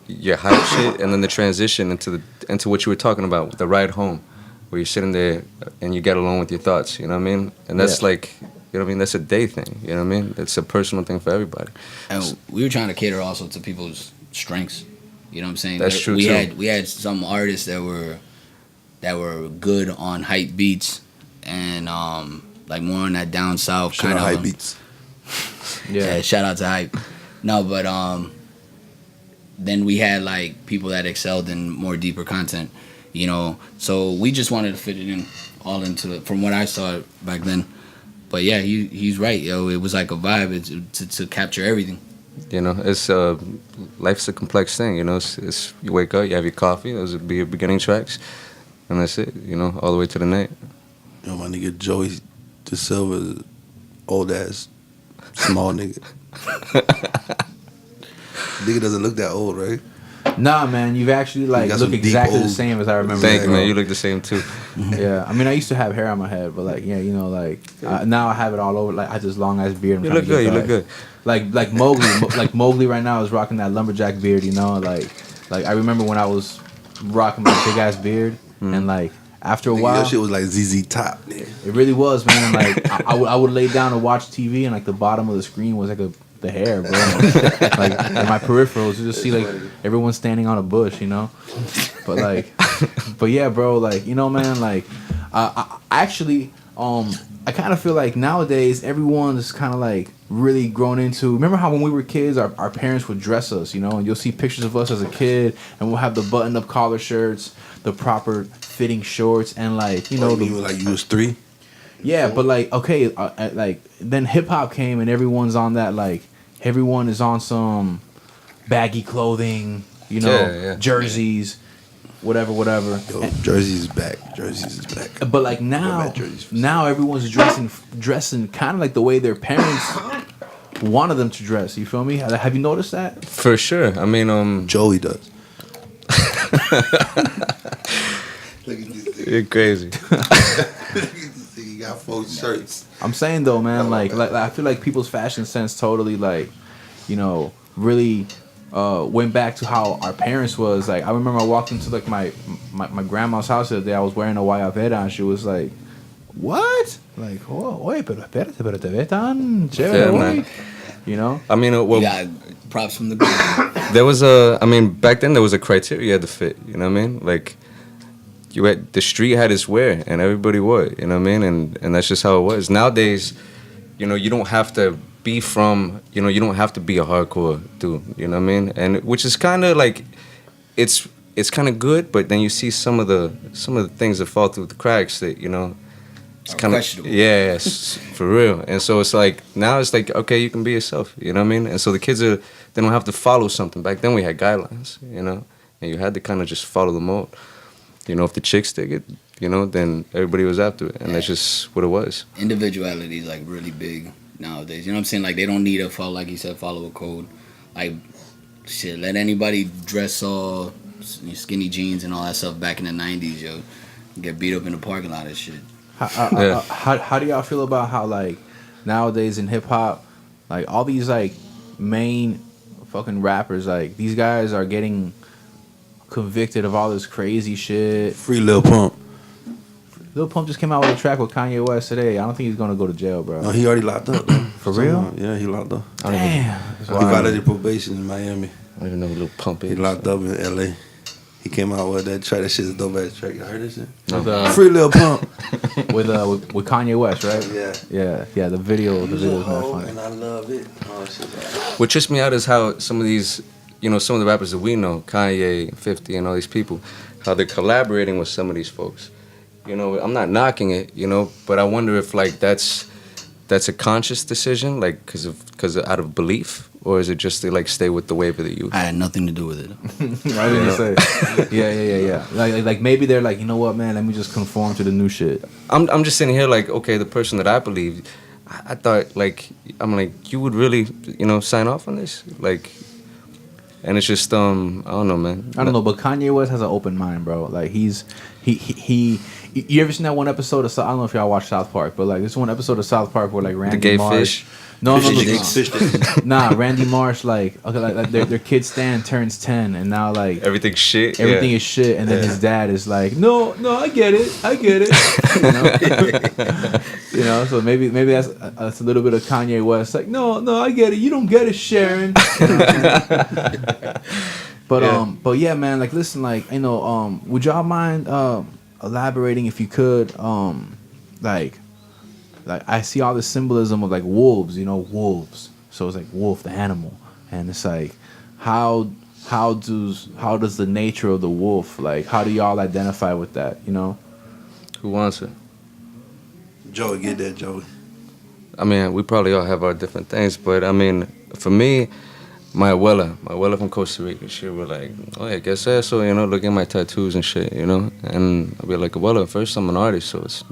Speaker 8: your hype shit, and then the transition into what you were talking about, the ride home, where you're sitting there and you get alone with your thoughts. You know what I mean? And that's like. You know what I mean? That's a day thing. You know what I mean? It's a personal thing for everybody.
Speaker 7: And we were trying to cater also to people's strengths. You know what I'm saying?
Speaker 8: That's true,
Speaker 7: we
Speaker 8: too.
Speaker 7: We had some artists that were good on hype beats and like more on that down south
Speaker 1: Shout
Speaker 7: kind
Speaker 1: out
Speaker 7: of
Speaker 1: hype beats.
Speaker 7: Yeah, shout out to hype. No, but then we had like people that excelled in more deeper content. You know, so we just wanted to fit it in all into it from what I saw back then. But yeah, he's right, yo. It was like a vibe to capture everything.
Speaker 8: You know, it's life's a complex thing. You know, it's you wake up, you have your coffee. Those would be your beginning tracks, and that's it. You know, all the way to the night.
Speaker 1: You know, my nigga Joey De Silva's old ass, small nigga. Nigga doesn't look that old, right?
Speaker 2: Nah, man, you've actually like
Speaker 1: got
Speaker 2: look
Speaker 1: some deep
Speaker 2: exactly the
Speaker 1: old-
Speaker 2: same as I remember.
Speaker 8: Thank you,
Speaker 2: bro.
Speaker 8: man. You look the same too.
Speaker 2: Yeah, I mean, I used to have hair on my head, but like, yeah, you know, like now I have it all over. Like, I have this long ass beard. I'm
Speaker 8: You
Speaker 2: trying
Speaker 8: look
Speaker 2: to get
Speaker 8: good. You
Speaker 2: back.
Speaker 8: look good.
Speaker 2: Like Mowgli, like Mowgli right now is rocking that lumberjack beard. You know, like I remember when I was rocking my big ass beard, and like after a
Speaker 1: Nigga,
Speaker 2: while,
Speaker 1: your shit was like ZZ Top, nigga.
Speaker 2: it really was, man. Like I would lay down to watch TV, and like the bottom of the screen was like the hair, bro. Like in my peripherals, you just see like everyone standing on a bush, you know. But like, but yeah, bro. Like, you know, man. Like, I actually, I kind of feel like nowadays everyone's kind of like really grown into. Remember how when we were kids, our parents would dress us, you know, and you'll see pictures of us as a kid, and we'll have the button-up collar shirts, the proper fitting shorts, and like you know,
Speaker 1: you were like you was 3.
Speaker 2: yeah. But like okay, like then hip hop came, and everyone's on that like everyone is on some baggy clothing, you know, jerseys. Whatever.
Speaker 1: Yo, Jersey's back. Jersey's is back.
Speaker 2: But like now everyone's dressing kind of like the way their parents wanted them to dress. You feel me? Have you noticed that?
Speaker 8: For sure. I mean,
Speaker 1: Joey does. Look at this thing.
Speaker 8: you're crazy.
Speaker 1: Look at this thing. He got 4 shirts.
Speaker 2: I'm saying though, man, like I feel like people's fashion sense totally like, you know, really went back to how our parents was. Like I remember I walked into like my grandma's house the other day. I was wearing a guayabera and she was like, "What?" Like, "Oh, oye, pero espérate, te ve tan chévere,
Speaker 8: man.
Speaker 2: You know?
Speaker 8: I mean, well,
Speaker 7: You got props from the group.
Speaker 8: there was a. I mean, back then there was a criteria you had to fit. You know what I mean? Like, you had the street had its wear, and everybody wore it. You know what I mean? And that's just how it was. Nowadays, you know, you don't have to be from. You know, you don't have to be a hardcore dude. You know what I mean? And which is kind of like, it's kind of good, but then you see some of the things that fall through the cracks that you know. It's kind of
Speaker 7: questionable.
Speaker 8: yeah, for real. And so it's like now it's like okay, you can be yourself. You know what I mean? And so the kids they don't have to follow something. Back then we had guidelines, you know, and you had to kind of just follow the mold. You know, if the chicks dig it, you know, then everybody was after it, and that's just what it was.
Speaker 7: Individuality is like really big nowadays. You know what I'm saying? Like they don't need to follow, like you said, follow a code. Like shit, let anybody dress all skinny jeans and all that stuff back in the '90s, yo, get beat up in the parking lot and shit.
Speaker 2: How do y'all feel about how like nowadays in hip hop, like all these like main fucking rappers, like these guys are getting convicted of all this crazy shit.
Speaker 1: Free Lil Pump.
Speaker 2: Lil Pump just came out with a track with Kanye West today. I don't think he's gonna go to jail, bro.
Speaker 1: No, he already locked up. Though.
Speaker 2: For real?
Speaker 1: Yeah, he locked up.
Speaker 2: Damn.
Speaker 1: He violated probation in Miami.
Speaker 8: I don't even know who Lil Pump is.
Speaker 1: He locked up in L.A. He came out with that track. That shit's a dope ass track. You heard this shit?
Speaker 2: No.
Speaker 1: Free Lil Pump.
Speaker 2: with Kanye West, right?
Speaker 1: Yeah.
Speaker 2: Yeah. The video is mad
Speaker 1: Oh,
Speaker 2: funny.
Speaker 1: and I love it. Oh, shit.
Speaker 8: What trips me out is how some of these, you know, some of the rappers that we know, Kanye, 50, and all these people, how they're collaborating with some of these folks. You know, I'm not knocking it, you know, but I wonder if like that's a conscious decision, like because out of belief, or is it just to like stay with the wave of the youth?
Speaker 7: I had nothing to do with it.
Speaker 2: Right? You say. Yeah. Like maybe they're like, you know what, man? Let me just conform to the new shit.
Speaker 8: I'm just sitting here like, okay, the person that I believe, I thought like, I'm like, you would really, you know, sign off on this, like. And it's just I don't know, man.
Speaker 2: I don't know, but Kanye West has an open mind, bro. Like he. You ever seen that one episode of? I don't know if y'all watch South Park, but like this one episode of South Park where like Randy
Speaker 8: the gay
Speaker 2: Marsh.
Speaker 8: fish.
Speaker 2: No.
Speaker 1: Fish.
Speaker 2: Nah, Randy Marsh like okay, like their kid Stan turns 10 and now like
Speaker 8: Everything's shit.
Speaker 2: everything is shit, and then his dad is like, no, I get it. You know, so maybe that's a little bit of Kanye West. Like, no, I get it. You don't get it, Sharon. But yeah, man. Like, listen, like you know, would y'all mind elaborating if you could? Like I see all the symbolism of like wolves. You know, wolves. So it's like wolf, the animal, and it's like how does the nature of the wolf, like how do y'all identify with that, you know?
Speaker 8: Who wants it?
Speaker 1: Joey, get that, Joey.
Speaker 8: I mean, we probably all have our different things, but I mean, for me, my abuela from Costa Rica, she was like, oh yeah, guess eso, you know, look at my tattoos and shit, you know? And I'll be like, abuela, first I'm an artist, so it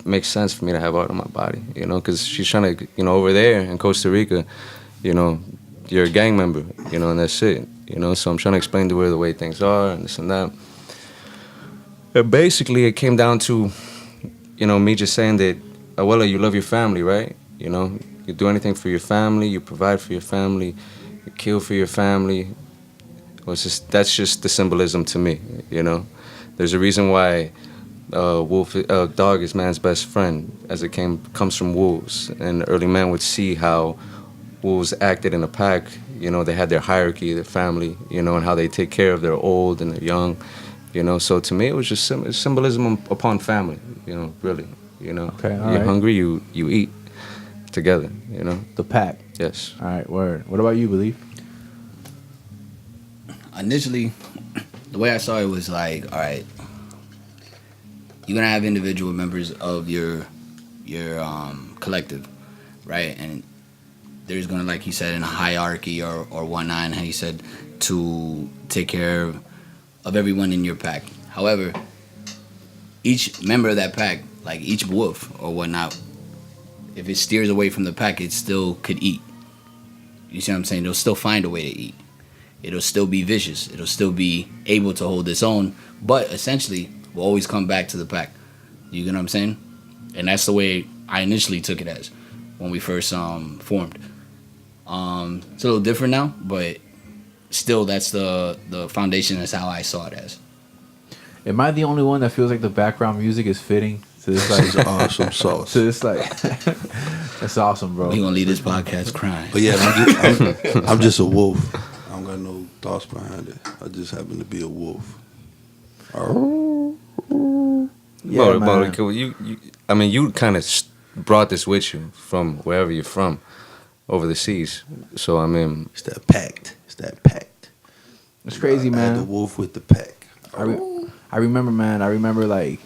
Speaker 8: makes sense for me to have art on my body, you know, because she's trying to, you know, over there in Costa Rica, you know, you're a gang member, you know, and that's it, you know, so I'm trying to explain to her the way things are and this and that. But basically, it came down to, you know, me just saying that, abuela, you love your family, right? You know, you do anything for your family, you provide for your family, you kill for your family. Well, that's just the symbolism to me, you know. There's a reason why dog is man's best friend, as it comes from wolves. And early man would see how wolves acted in a pack. You know, they had their hierarchy, their family, you know, and how they take care of their old and their young, you know. So to me, it was just symbolism upon family, you know, really. You know,
Speaker 2: Okay, all
Speaker 8: you're
Speaker 2: right.
Speaker 8: hungry, you eat together. You know,
Speaker 2: The pack.
Speaker 8: yes.
Speaker 2: All right, word. What about you, Belief?
Speaker 7: Initially, the way I saw it was like, all right, you're gonna have individual members of your collective, right? And there's gonna, like he said, in a hierarchy or whatnot, and he said to take care of everyone in your pack. However, each member of that pack, like each wolf or whatnot, if it steers away from the pack, it still could eat. You see what I'm saying? They'll still find a way to eat. It'll still be vicious. It'll still be able to hold its own, but essentially will always come back to the pack. You get what I'm saying? And that's the way I initially took it as when we first formed. It's a little different now, but still that's the foundation. That's how I saw it as.
Speaker 2: Am I the only one that feels like the background music is fitting to this
Speaker 1: This is
Speaker 2: like
Speaker 1: awesome sauce.
Speaker 2: to this like that's awesome, bro.
Speaker 7: We gonna leave this podcast crying.
Speaker 1: But yeah, I'm just a wolf. I don't got no thoughts behind it. I just happen to be a wolf.
Speaker 2: Yeah,
Speaker 8: But
Speaker 2: man.
Speaker 8: I mean, you kind of brought this with you from wherever you're from, over the seas. So I mean,
Speaker 1: It's that pact. It's that pact.
Speaker 2: It's crazy,
Speaker 1: I had
Speaker 2: man.
Speaker 1: the wolf with the pack.
Speaker 2: I remember, man. I remember like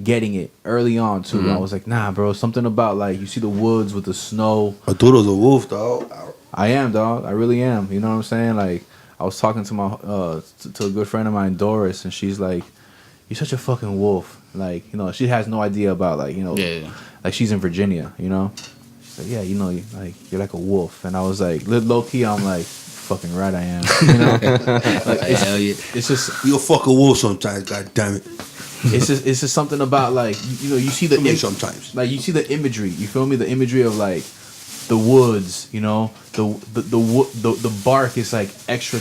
Speaker 2: getting it early on too.
Speaker 8: Mm-hmm.
Speaker 2: I was like, nah, bro. Something about like you see the woods with the snow.
Speaker 1: I thought it was a wolf, dog.
Speaker 2: I am, dog. I really am. You know what I'm saying? Like I was talking to my to a good friend of mine, Doris, and she's like, "You're such a fucking wolf." Like, you know, she has no idea about like, you know,
Speaker 7: Yeah.
Speaker 2: like she's in Virginia. You know, she's like, "Yeah, you know, you're like a wolf." And I was like, low key, I'm like, fucking right, I am. You know, like,
Speaker 7: Hell yeah.
Speaker 2: it's just
Speaker 1: You a fucking wolf sometimes, god damn it.
Speaker 2: it's just something about like you know you see the
Speaker 1: I mean, sometimes.
Speaker 2: like you see the imagery, you feel me, the imagery of like the woods, you know, the bark is like extra,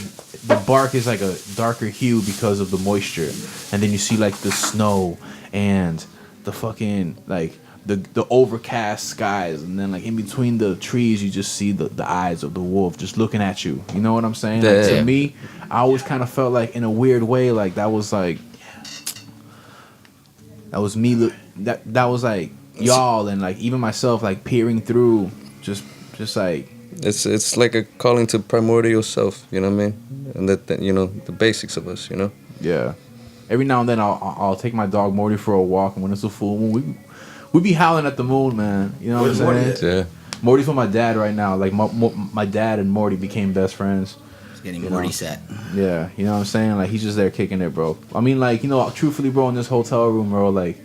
Speaker 2: the bark is like a darker hue because of the moisture, and then you see like the snow and the fucking like the overcast skies, and then like in between the trees you just see the eyes of the wolf just looking at you, you know what I'm saying? Like,
Speaker 8: Yeah.
Speaker 2: to me, I always kind of felt like in a weird way like that was me. That was like y'all, and like even myself, like peering through, just like
Speaker 8: it's like a calling to primordial self. You know what I mean? And that you know the basics of us. You know.
Speaker 2: yeah. Every now and then I'll take my dog Morty for a walk, and when it's a full moon, we be howling at the moon, man. You know what I'm
Speaker 1: Where's
Speaker 2: saying?
Speaker 1: Morty
Speaker 8: Yeah.
Speaker 2: Morty's with my dad right now. Like my dad and Morty became best friends.
Speaker 7: It's getting
Speaker 2: You
Speaker 7: Morty
Speaker 2: know.
Speaker 7: set.
Speaker 2: Yeah, you know what I'm saying? Like, he's just there kicking it, bro. I mean, like, you know, truthfully, bro, in this hotel room, bro, like,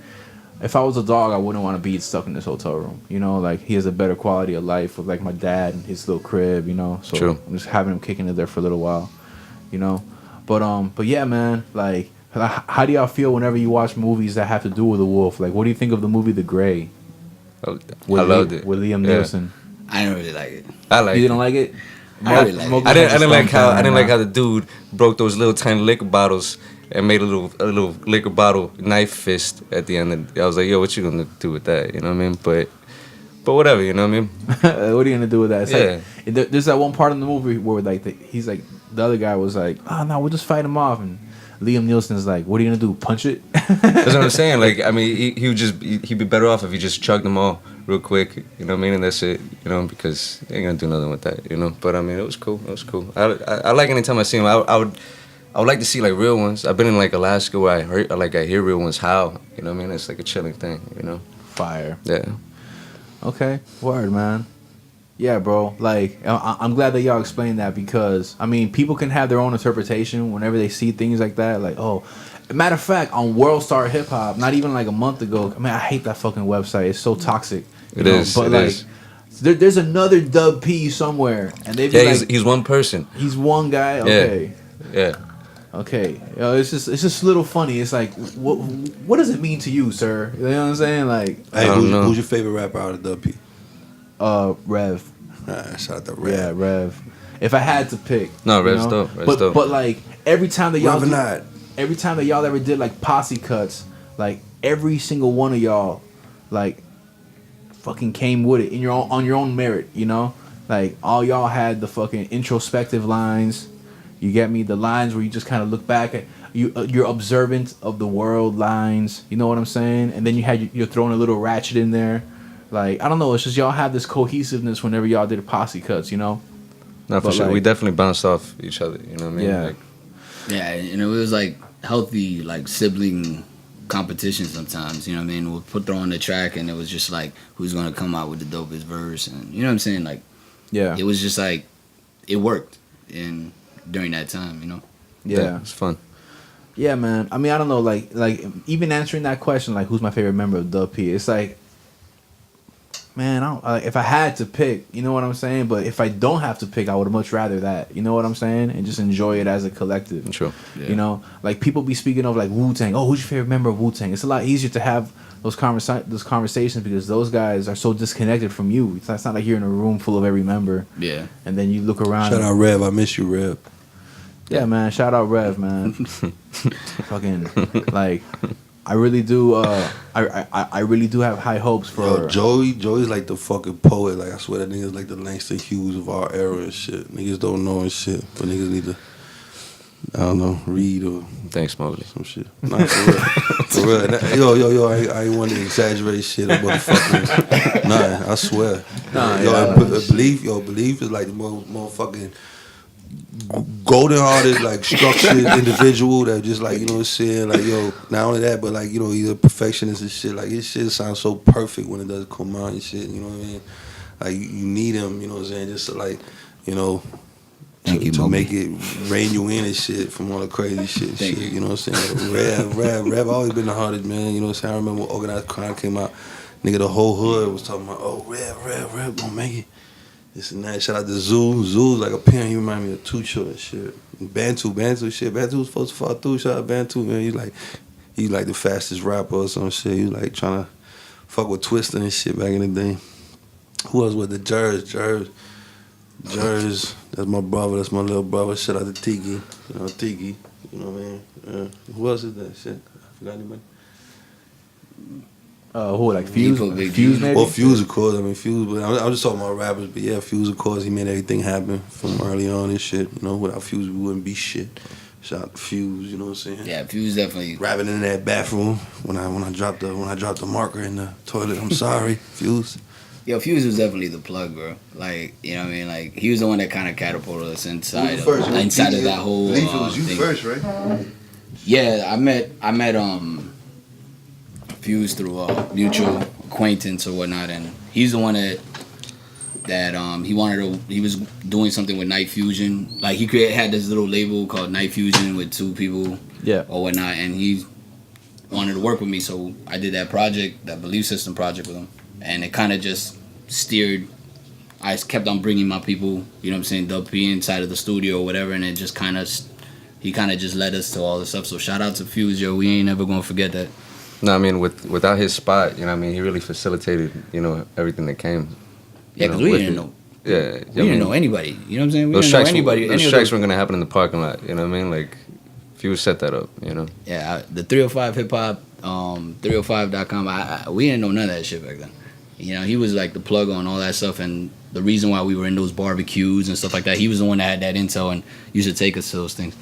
Speaker 2: if I was a dog, I wouldn't want to be stuck in this hotel room. You know, like, he has a better quality of life with, like, my dad and his little crib, you know? So
Speaker 8: True.
Speaker 2: I'm just having him kicking it there for a little while, you know? But yeah, man, like, how do y'all feel whenever you watch movies that have to do with a wolf? Like, what do you think of the movie The Grey?
Speaker 8: I loved it.
Speaker 2: With Liam
Speaker 8: Yeah.
Speaker 2: Neeson.
Speaker 7: I didn't really like it.
Speaker 8: I like.
Speaker 2: You didn't like it?
Speaker 7: I really like it.
Speaker 8: I didn't like how the dude broke those little tiny liquor bottles and made a little liquor bottle knife fist at the end. And I was like, yo, what you gonna do with that? You know what I mean? But whatever, you know what I mean?
Speaker 2: What are you gonna do with that? It's
Speaker 8: Yeah.
Speaker 2: like, there's that one part in the movie where like he's like the other guy was like, oh no, we'll just fight him off, and Liam Neeson's like, what are you gonna do? Punch it?
Speaker 8: That's what I'm saying. Like, I mean, he'd be better off if he just chugged them all real quick. You know what I mean? And that's it. You know, because they ain't gonna do nothing with that. You know. But I mean, it was cool. It was cool. I like anytime I see him. I would like to see like real ones. I've been in like Alaska where I hear real ones howl. You know what I mean? It's like a chilling thing. You know.
Speaker 2: Fire.
Speaker 8: Yeah.
Speaker 2: Okay, word, man. Yeah, bro. Like, I'm glad that y'all explained that, because I mean, people can have their own interpretation whenever they see things like that. Like, oh, matter of fact, on World Star Hip Hop, not even like a month ago. I mean, I hate that fucking website. It's so toxic.
Speaker 8: It is.
Speaker 2: But
Speaker 8: It
Speaker 2: like,
Speaker 8: is.
Speaker 2: there's another Dub P somewhere, and they've
Speaker 8: Yeah,
Speaker 2: been like,
Speaker 8: he's one person.
Speaker 2: he's one guy. Okay.
Speaker 8: Yeah.
Speaker 2: Okay, it's just a little funny. It's like, what does it mean to you, sir? You know what I'm saying? Like,
Speaker 1: Hey,
Speaker 8: don't know.
Speaker 1: who's your favorite rapper out of WP?
Speaker 2: Rev.
Speaker 1: Shout out to Red.
Speaker 2: Yeah, Rev. If I had to pick,
Speaker 8: No,
Speaker 2: you
Speaker 8: Rev's
Speaker 2: know?
Speaker 8: dope. Rev's dope.
Speaker 2: But like every time that y'all
Speaker 1: Rev not.
Speaker 2: every time that y'all ever did like posse cuts, like every single one of y'all, like fucking came with it in your own, on your own merit, you know? Like all y'all had the fucking introspective lines. You get me? The lines where you just kind of look back at. you're observant of the world lines. You know what I'm saying? And then you're throwing a little ratchet in there. Like, I don't know. It's just y'all have this cohesiveness whenever y'all did posse cuts. You know?
Speaker 8: No, for
Speaker 2: But,
Speaker 8: sure.
Speaker 2: like-
Speaker 8: We definitely bounced off each other. You know what I mean?
Speaker 2: Yeah.
Speaker 8: Like,
Speaker 7: Yeah, and it was like healthy, like sibling competition sometimes. You know what I mean? We'll throw on the track, and it was just like who's gonna come out with the dopest verse, and you know what I'm saying? Like,
Speaker 2: Yeah.
Speaker 7: it was just like it worked, and during that time, you know.
Speaker 2: Yeah.
Speaker 8: it's fun.
Speaker 2: Yeah, man. I mean, I don't know. Like even answering that question, like, who's my favorite member of Dub P? It's like, man, I don't, if I had to pick, you know what I'm saying? But if I don't have to pick, I would much rather that. You know what I'm saying? And just enjoy it as a collective.
Speaker 8: True.
Speaker 2: You know, like people be speaking of like Wu-Tang. Oh, who's your favorite member of Wu-Tang? It's a lot easier to have those conversations because those guys are so disconnected from you. It's not like you're in a room full of every member.
Speaker 7: Yeah.
Speaker 2: And then you look around.
Speaker 1: Shout out Rev. I miss you, Rev.
Speaker 2: Yeah, man. Shout out Rev, man. Fucking like, I really do. I really do have high hopes for.
Speaker 1: Yo, Joey's like the fucking poet. Like, I swear that nigga's like the Langston Hughes of our era and shit. Niggas don't know and shit, but niggas need to, I don't know, read or
Speaker 8: Thanks, Mowgli.
Speaker 1: some shit. Nah, for real. For real. Yo, I ain't want to exaggerate shit or motherfucking. Nah, I swear.
Speaker 2: Nah,
Speaker 1: yo,
Speaker 2: yeah.
Speaker 1: belief is like the motherfucking golden-hearted, like structured individual that just like, you know what I'm saying, like, yo, not only that, but like, you know, he's a perfectionist and shit. Like, his shit sounds so perfect when it does come out and shit. You know what I mean? Like, you need him. You know what I'm saying? Just to, like, you know,
Speaker 7: Thank you,
Speaker 1: to
Speaker 7: Moby.
Speaker 1: make it rein you in and shit from all the crazy shit.
Speaker 7: Thank
Speaker 1: shit,
Speaker 7: you.
Speaker 1: you know what I'm saying? Rev always been the hardest, man. You know what I'm saying? I remember when Organized Crime came out, nigga, the whole hood was talking about, oh, Rev gonna make it. This and that. Shout out to Zoo. Zoo's like a parent. He remind me of Too Short and shit. Bantu shit. Bantu was supposed to fall through. Shout out Bantu, man. He's like the fastest rapper or some shit. He was like trying to fuck with Twister and shit back in the day. Who else with the Jers? That's my brother. That's my little brother. Shout out to Tiki. You know, Tiki. You know what I mean? Who else is that shit? I forgot anybody.
Speaker 2: Who like Fuse?
Speaker 7: People, big
Speaker 2: Fuse
Speaker 7: G.
Speaker 2: maybe.
Speaker 1: Well, Fuse, of course. I mean, Fuse, but I'm just talking about rappers. But yeah, Fuse, of course, he made everything happen from early on and shit. You know, without Fuse, we wouldn't be shit. Shout out to Fuse, you know what I'm saying?
Speaker 7: Yeah, Fuse definitely.
Speaker 1: Rapping in that bathroom when I dropped the marker in the toilet. I'm sorry, Fuse.
Speaker 7: Yo, Fuse was definitely the plug, bro. Like, you know what I mean? Like, he was the one that kind of catapulted us inside of that whole thing.
Speaker 1: right?
Speaker 7: Yeah, I met Fuse through a mutual acquaintance or whatnot, and he's the one that he was doing something with Night Fusion. Like, he had this little label called Night Fusion with two people,
Speaker 2: Yeah.
Speaker 7: or whatnot, and he wanted to work with me, so I did that project, that Belief System project with him, and it kind of just steered. I kept on bringing my people, you know what I'm saying, Dub P inside of the studio or whatever, and it just he kind of just led us to all this stuff. So shout out to Fuse, yo. We ain't never gonna forget that.
Speaker 8: No, I mean, without his spot, you know what I mean, he really facilitated, you know, everything that came.
Speaker 7: Yeah, because we didn't know.
Speaker 8: Yeah.
Speaker 7: We didn't know anybody. You know what I'm saying? We
Speaker 8: Those
Speaker 7: didn't know
Speaker 8: strikes,
Speaker 7: anybody.
Speaker 8: those
Speaker 7: any of
Speaker 8: strikes
Speaker 7: those-
Speaker 8: weren't going to happen in the parking lot, you know what I mean? Like, Fuse set that up, you know?
Speaker 7: Yeah, the 305 Hip Hop, 305.com. We didn't know none of that shit back then. You know, he was like the plug on all that stuff, and the reason why we were in those barbecues and stuff like that. He was the one that had that intel and used to take us to those things.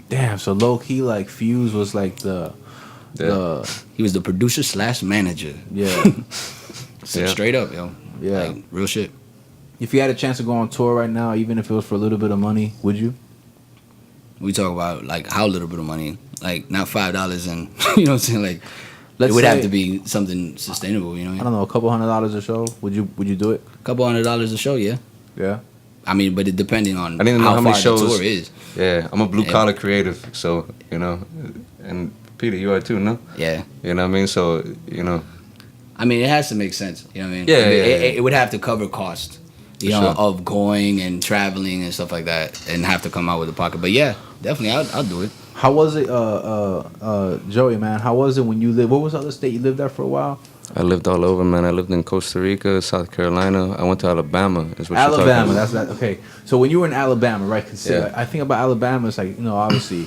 Speaker 2: Damn. So low key, like Fuse was like the
Speaker 7: He was the producer / manager.
Speaker 2: yeah.
Speaker 7: So
Speaker 8: Yeah.
Speaker 7: straight up, yo.
Speaker 2: Yeah.
Speaker 7: Like, real shit.
Speaker 2: If you had a chance to go on tour right now, even if it was for a little bit of money, would you?
Speaker 7: We talk about like how little bit of money, like not $5 and you know what I'm saying, like
Speaker 2: Let's
Speaker 7: it would have
Speaker 2: say-
Speaker 7: to be something sustainable, you know.
Speaker 2: I don't know, a couple $100 a show. Would you do it?
Speaker 7: A couple $100 a show, yeah.
Speaker 2: Yeah.
Speaker 7: I mean, but it depending on
Speaker 8: I didn't know
Speaker 7: how
Speaker 8: how many
Speaker 7: far
Speaker 8: shows-
Speaker 7: the tour is.
Speaker 8: Yeah, I'm a blue
Speaker 7: Yeah.
Speaker 8: collar creative, so, you know, and Peter, you are too, no?
Speaker 7: Yeah.
Speaker 8: You know what I mean? So, you know,
Speaker 7: I mean, it has to make sense. You know what I mean?
Speaker 8: Yeah,
Speaker 7: It would have to cover cost, you
Speaker 8: For
Speaker 7: know,
Speaker 8: sure.
Speaker 7: of going and traveling and stuff like that, and have to come out with a pocket. But yeah, definitely, I'll do it.
Speaker 2: How was it, Joey, man? How was it when you lived? What was the other state you lived there for a while?
Speaker 8: I lived all over, man. I lived in Costa Rica, South Carolina. I went to Alabama, is what you're talking
Speaker 2: Alabama.
Speaker 8: about.
Speaker 2: That's that. Okay. So when you were in Alabama, right? Cause
Speaker 8: Yeah.
Speaker 2: I think about Alabama. It's like, you know, obviously,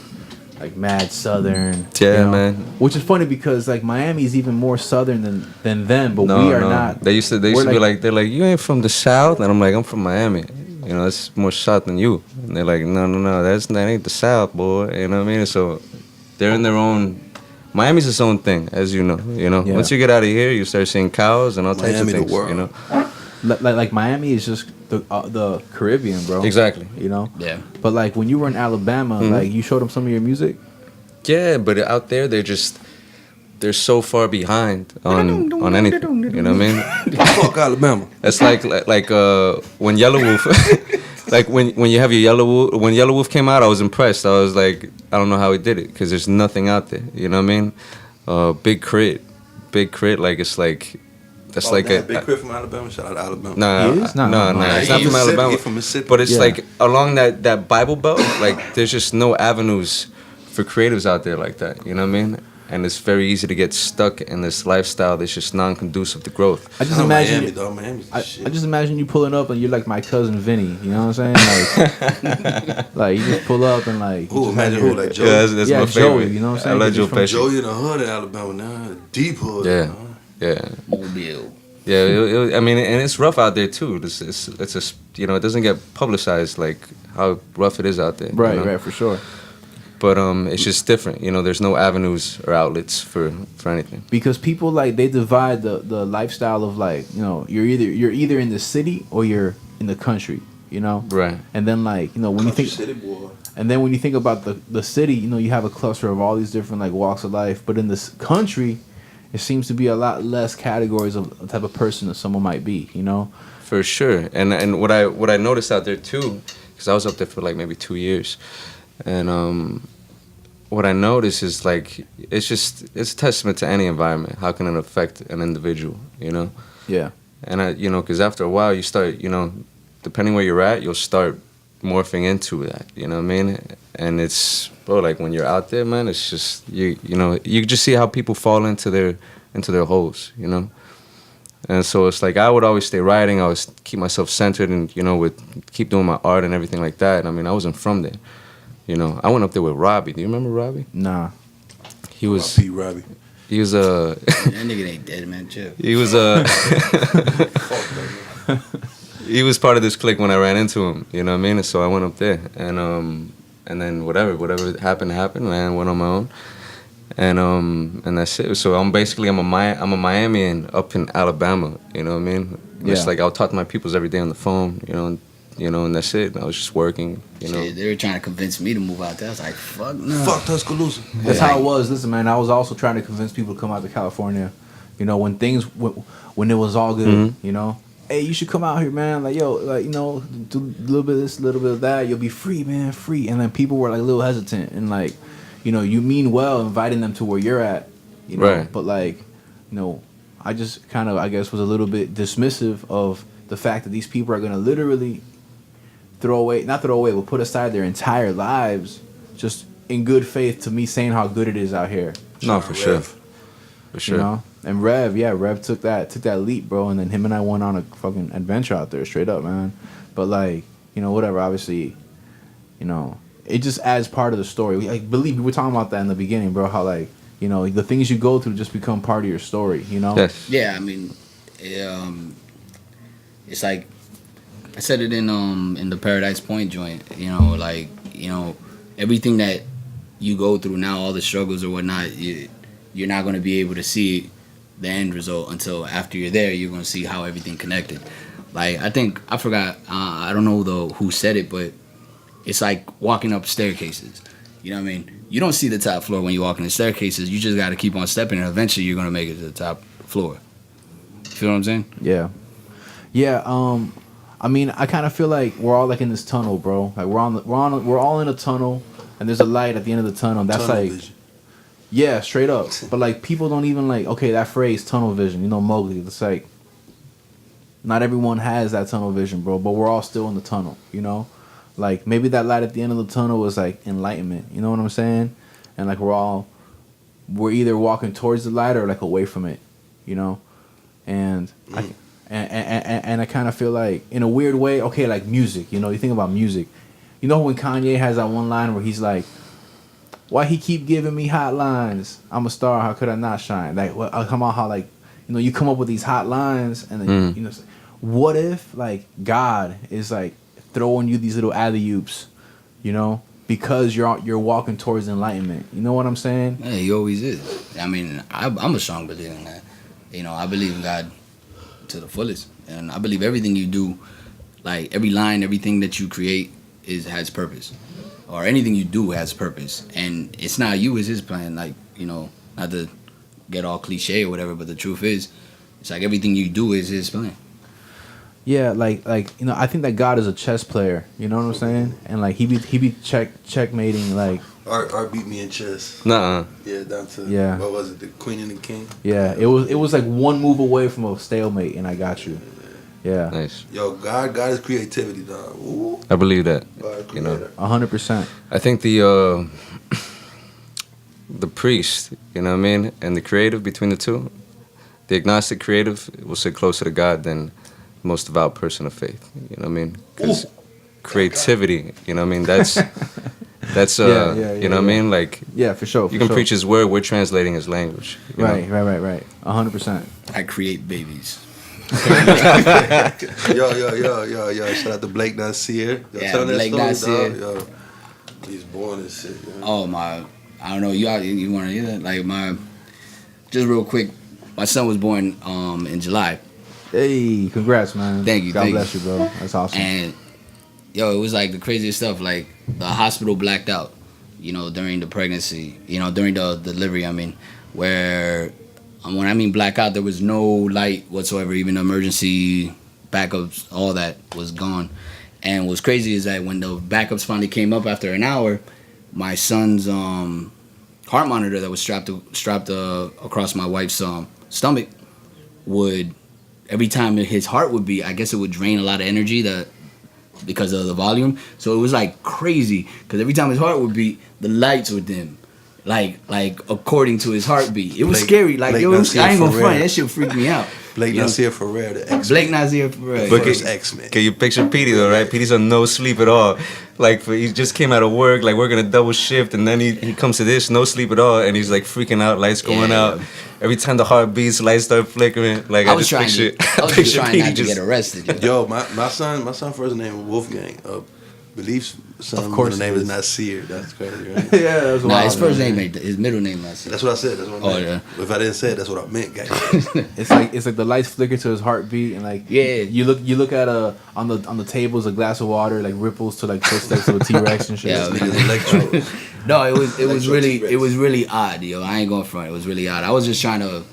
Speaker 2: like mad southern.
Speaker 8: Yeah,
Speaker 2: you know?
Speaker 8: man.
Speaker 2: Which is funny because like Miami's even more southern than them, but we are not.
Speaker 8: They used to
Speaker 2: we're
Speaker 8: be like, they're like, you ain't from the South, and I'm like, I'm from Miami. You know, it's more South than you. And they're like, no, that ain't the South, boy. You know what I mean? So they're in their own. Miami's its own thing, as you know.
Speaker 2: Yeah.
Speaker 8: Once you get out of here, you start seeing cows and all types of
Speaker 1: Miami, the
Speaker 8: things.
Speaker 1: world.
Speaker 8: You know,
Speaker 2: Like Miami is just the Caribbean, bro.
Speaker 8: exactly.
Speaker 2: You know.
Speaker 7: Yeah.
Speaker 2: But like when you were in Alabama, like you showed them some of your music.
Speaker 8: Yeah, but out there, they're so far behind on anything. You know what I mean?
Speaker 1: Fuck Alabama.
Speaker 8: It's like when Yellow Wolf, like when you have your Yellow Wolf. When Yellow Wolf came out, I was impressed. I was like, I don't know how he did it because there's nothing out there. You know what I mean? Big crit. Like it's like that's like
Speaker 1: a big crit from Alabama. Shout out to Alabama.
Speaker 8: No,
Speaker 2: He is?
Speaker 8: no,
Speaker 2: No.
Speaker 8: it's not
Speaker 1: He's
Speaker 8: from Alabama.
Speaker 1: He's from Mississippi.
Speaker 8: But it's
Speaker 2: Yeah.
Speaker 8: like along that Bible Belt, like there's just no avenues for creatives out there like that. You know what I mean? And it's very easy to get stuck in this lifestyle that's just non-conducive to growth.
Speaker 2: I just
Speaker 1: Shout out
Speaker 2: imagine.
Speaker 1: Miami, dog. Miami's the
Speaker 2: I
Speaker 1: shit.
Speaker 2: just imagine you pulling up and you're like my cousin Vinny. You know what I'm saying? Like you just pull up and like. you
Speaker 1: Who?
Speaker 2: just
Speaker 1: Imagine
Speaker 2: have
Speaker 1: who?
Speaker 2: your-
Speaker 1: Like Joey.
Speaker 8: Yeah, that's
Speaker 2: Yeah,
Speaker 8: my
Speaker 2: Joey,
Speaker 8: favorite.
Speaker 2: you know what I'm
Speaker 8: I
Speaker 2: saying?
Speaker 8: love
Speaker 2: 'Cause
Speaker 8: Joe
Speaker 2: he's from
Speaker 8: Pesci.
Speaker 1: Joey in the hood in Alabama now. Deep hood.
Speaker 8: Yeah.
Speaker 1: man.
Speaker 8: Yeah.
Speaker 7: Mobile.
Speaker 8: Yeah, I mean, and it's rough out there too. It's just it doesn't get publicized like how rough it is out there.
Speaker 2: Right,
Speaker 8: you know?
Speaker 2: right, for sure.
Speaker 8: But it's just different. There's no avenues or outlets for anything.
Speaker 2: Because people like they divide the lifestyle of like you're either in the city or you're in the country.
Speaker 8: Right.
Speaker 2: And then like when you
Speaker 1: Country
Speaker 2: think
Speaker 1: city boy.
Speaker 2: and then when you think about the city, you have a cluster of all these different like walks of life. But in this country, it seems to be a lot less categories of the type of person that someone might be.
Speaker 8: For sure. And what I noticed out there too, because I was up there for like maybe 2 years, and what I noticed is like it's a testament to any environment. How can it affect an individual?
Speaker 2: Yeah.
Speaker 8: And because after a while you start, depending where you're at, you'll start morphing into that. You know what I mean? And it's like when you're out there, man, it's just you just see how people fall into their holes. And so it's like I would always stay writing. I always keep myself centered and would keep doing my art and everything like that. I mean, I wasn't from there. I went up there with Robbie. Do you remember Robbie?
Speaker 2: Nah.
Speaker 8: He was
Speaker 1: Pete Robbie.
Speaker 8: he was
Speaker 7: That nigga ain't dead, man. Chill.
Speaker 8: he was he was part of this clique when I ran into him. You know what I mean? And so I went up there and then whatever happened, man. I went on my own. And that's it. So I'm a Miamian up in Alabama. You know what I mean? It's
Speaker 2: Yeah.
Speaker 8: like I'll talk to my peoples every day on the phone. And that's it. I was just working.
Speaker 7: Shit, they were trying to convince me to move out there. I was like, fuck no.
Speaker 1: Fuck Tuscaloosa.
Speaker 2: That's how it was. Listen, man, I was also trying to convince people to come out to California. When it was all good, Hey, you should come out here, man. Like, yo, like, do a little bit of this, a little bit of that. You'll be free, man, free. And then people were like a little hesitant and like, you mean well inviting them to where you're at,
Speaker 8: Right.
Speaker 2: But like, I just kind of, I guess, was a little bit dismissive of the fact that these people are going to literally not throw away, but put aside their entire lives just in good faith to me saying how good it is out here.
Speaker 8: No, for sure. For sure.
Speaker 2: And Rev took that leap, bro, and then him and I went on a fucking adventure out there, straight up, man. But like, whatever, obviously, it just adds part of the story. Like, believe me, we were talking about that in the beginning, bro, how like, the things you go through just become part of your story,
Speaker 8: Yes.
Speaker 7: Yeah, I mean, it's like I said it in the Paradise Point joint. Everything that you go through now, all the struggles or whatnot, you're not going to be able to see the end result until after you're there. You're going to see how everything connected. Like, I forgot. I don't know who said it, but it's like walking up staircases. You know what I mean? You don't see the top floor when you're walking the staircases. You just got to keep on stepping, and eventually you're going to make it to the top floor. You feel what I'm saying?
Speaker 2: Yeah. Yeah, I mean, I kind of feel like we're all like in this tunnel, bro. Like we're all in a tunnel, and there's a light at the end of the tunnel. That's
Speaker 1: Tunnel
Speaker 2: like,
Speaker 1: vision.
Speaker 2: yeah, straight up. But like people don't even like, okay, that phrase tunnel vision. Mowgli. It's like not everyone has that tunnel vision, bro. But we're all still in the tunnel. Like maybe that light at the end of the tunnel was like enlightenment. You know what I'm saying? And like we're either walking towards the light or like away from it. And And I kind of feel like, in a weird way, okay, like music, you think about music. When Kanye has that one line where he's like, why he keep giving me hot lines? I'm a star, how could I not shine? Like, I'll come out how, like, you come up with these hot lines, and then, what if, like, God is, like, throwing you these little alley-oops, because you're walking towards enlightenment. You know what I'm saying?
Speaker 7: Yeah, he always is. I mean, I'm a strong believer in that. You know, I believe in God to the fullest, and I believe everything you do, like every line, everything that you create, has purpose, or anything you do has purpose, and it's not you, it's His plan. Like, you know, not to get all cliche or whatever, but the truth is, it's like everything you do is His plan.
Speaker 2: Yeah, like you know, I think that God is a chess player. You know what I'm saying? And like he be checkmating like.
Speaker 1: Art beat me in chess.
Speaker 8: Nuh-uh.
Speaker 1: Yeah, down to
Speaker 2: Yeah.
Speaker 1: what was it? The Queen and the King.
Speaker 2: Yeah, it was like one move away from a stalemate, and I got you. Yeah,
Speaker 8: Nice.
Speaker 1: Yo, God is creativity, dog. Ooh,
Speaker 8: I believe that.
Speaker 1: God,
Speaker 8: You know.
Speaker 1: creator.
Speaker 2: 100%.
Speaker 8: I think the priest, you know what I mean, and the creative between the two, the agnostic creative will sit closer to God than the most devout person of faith. You know what I mean? Because creativity, you know what I mean, that's
Speaker 2: Yeah,
Speaker 8: you know what I mean, like
Speaker 2: Yeah, for sure.
Speaker 8: you can preach His word, we're translating His language. You know?
Speaker 2: Right. 100%.
Speaker 7: I create babies.
Speaker 1: Yo. Shout out to Blake Nasir. Yo,
Speaker 7: Yeah,
Speaker 1: tell him that
Speaker 7: Blake
Speaker 1: story,
Speaker 7: Nasir.
Speaker 1: dog. Yo, he's born and shit. Yo.
Speaker 7: Oh my, I don't know. You want to hear that? Like just real quick, my son was born in July,
Speaker 2: Hey, congrats, man.
Speaker 7: Thank you,
Speaker 2: God
Speaker 7: thank
Speaker 2: bless you, bro. That's awesome.
Speaker 7: and yo, it was like the craziest stuff. Like the hospital blacked out, you know, during the pregnancy, you know, during the delivery. I mean, where when I mean blackout, there was no light whatsoever. Even emergency backups, all that was gone. And what's crazy is that when the backups finally came up after an hour, my son's heart monitor that was strapped across my wife's stomach would, every time his heart would beat, I guess it would drain a lot of energy because of the volume. So it was like crazy because every time his heart would beat, the lights would dim. Like according to his heartbeat. It was scary. Like, yo, I ain't gonna front. That shit freaked me out.
Speaker 1: Blake
Speaker 7: You know?
Speaker 1: Nasir Ferrer, the X.
Speaker 7: Blake Nasir Ferrer.
Speaker 8: But
Speaker 1: First X-Men.
Speaker 8: Can you picture Petey though, right? Petey's on no sleep at all. Like he just came out of work, like working a double shift, and then he comes to this, no sleep at all, and he's like freaking out, lights going out. Every time the heart beats, lights start flickering. Like I
Speaker 7: was
Speaker 8: just
Speaker 7: trying not to get arrested.
Speaker 1: Yo, my son first name was Wolfgang. Belief's son,
Speaker 2: Of course
Speaker 1: the name
Speaker 2: it
Speaker 1: is
Speaker 2: is.
Speaker 1: Nasir. That's crazy, right?
Speaker 2: Yeah, that's
Speaker 7: Nah,
Speaker 2: wild.
Speaker 7: his first
Speaker 2: man.
Speaker 7: name, his middle name Nasir.
Speaker 1: That's what I said. That's what I meant.
Speaker 7: yeah.
Speaker 1: If I didn't say it, that's what I meant, guys.
Speaker 2: It's like the lights flicker to his heartbeat, and like
Speaker 7: Yeah.
Speaker 2: you look at on the tables a glass of water like ripples to like footsteps of a T-Rex and shit.
Speaker 7: Yeah,
Speaker 1: This nigga's electro.
Speaker 7: No, it was really
Speaker 1: T-Rex.
Speaker 7: it was really odd, yo. I ain't going front. It was really odd. I was just trying to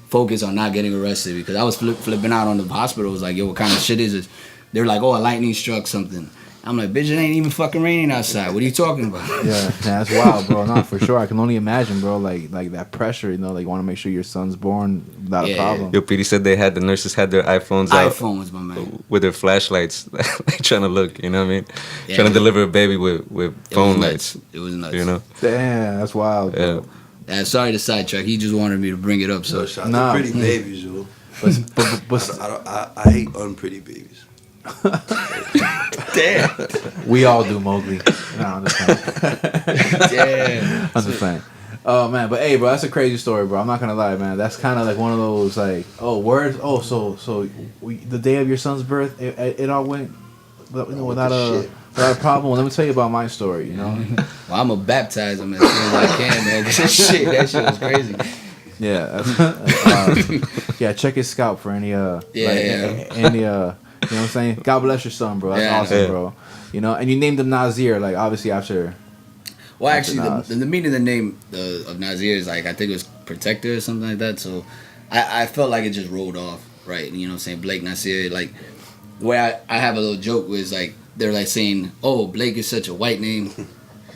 Speaker 7: focus on not getting arrested because I was flipping out on the hospital. It was like, yo, what kind of shit is this? They were like, oh, a lightning struck something. I'm like, bitch, it ain't even fucking raining outside. What are you talking about?
Speaker 2: Yeah, that's wild, bro. No, for sure. I can only imagine, bro. Like that pressure, you know, like you want to make sure your son's born without a
Speaker 7: Yeah.
Speaker 2: problem.
Speaker 8: Yo, Petey said the nurses had their iPhones out
Speaker 7: iPhone was my man.
Speaker 8: with their flashlights, like trying to look. You know what I mean?
Speaker 7: Yeah.
Speaker 8: Trying to deliver a baby with
Speaker 7: It was
Speaker 8: phone
Speaker 7: nuts.
Speaker 8: lights.
Speaker 7: It was nuts.
Speaker 8: You know?
Speaker 2: Damn, that's wild. Bro.
Speaker 8: Yeah.
Speaker 7: Sorry to sidetrack. He just wanted me to bring it up.
Speaker 1: So
Speaker 7: So
Speaker 1: shout out
Speaker 2: Nah.
Speaker 1: to pretty babies, yo.
Speaker 2: But
Speaker 1: I hate unpretty babies.
Speaker 7: damn,
Speaker 2: we all do, Mowgli. No, I'm just saying.
Speaker 7: damn.
Speaker 2: I'm just saying. Oh man, but hey, bro, that's a crazy story, bro. I'm not gonna lie, man. That's kind of like one of those like, oh, words. Oh, so the day of your son's birth, it all went, without a problem. Well, let me tell you about my story. You know.
Speaker 7: Well, I'm gonna baptize him as soon as I can, man. That shit was crazy.
Speaker 2: Yeah. Yeah. Check his scalp for any any you know what I'm saying. God bless your son, bro. That's
Speaker 7: Yeah,
Speaker 2: awesome,
Speaker 8: yeah.
Speaker 2: bro. You know, and you named him Nazir, like obviously after.
Speaker 7: Well, actually,
Speaker 2: Nas.
Speaker 7: the meaning of the name of Nazir is like, I think it was protector or something like that. So I felt like it just rolled off, right? You know what I'm saying? Blake Nasir, like, the way I have a little joke was like, they're like saying, oh, Blake is such a white name.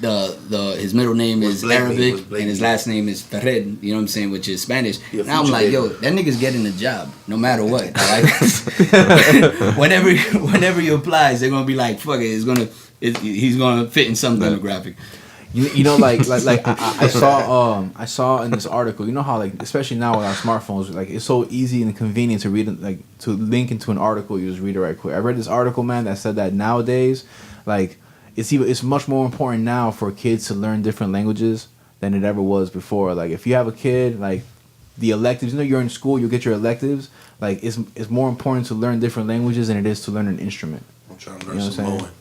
Speaker 7: His middle name
Speaker 1: What's
Speaker 7: is
Speaker 1: Blake mean?
Speaker 7: Arabic
Speaker 1: What's Blake
Speaker 7: and his
Speaker 1: mean?
Speaker 7: last name is Ferrer, you know what I'm saying, which is Spanish.
Speaker 1: Yeah,
Speaker 7: Now I'm
Speaker 1: future
Speaker 7: like, yo,
Speaker 1: baby.
Speaker 7: that nigga's getting a job no matter what. Like, whenever he applies, they're gonna be like, fuck it, he's gonna fit in some demographic.
Speaker 2: You know, like I saw in this article. You know how like especially now with our smartphones, like it's so easy and convenient to read it, like to link into an article. You just read it right quick. I read this article, man, that said that nowadays, like it's much more important now for kids to learn different languages than it ever was before. Like if you have a kid, like the electives, you know, you're in school, you get your electives. Like it's more important to learn different languages than it is to learn an instrument.
Speaker 1: I'm trying to
Speaker 2: You
Speaker 1: learn
Speaker 2: know what I'm
Speaker 1: Samoan.
Speaker 2: saying?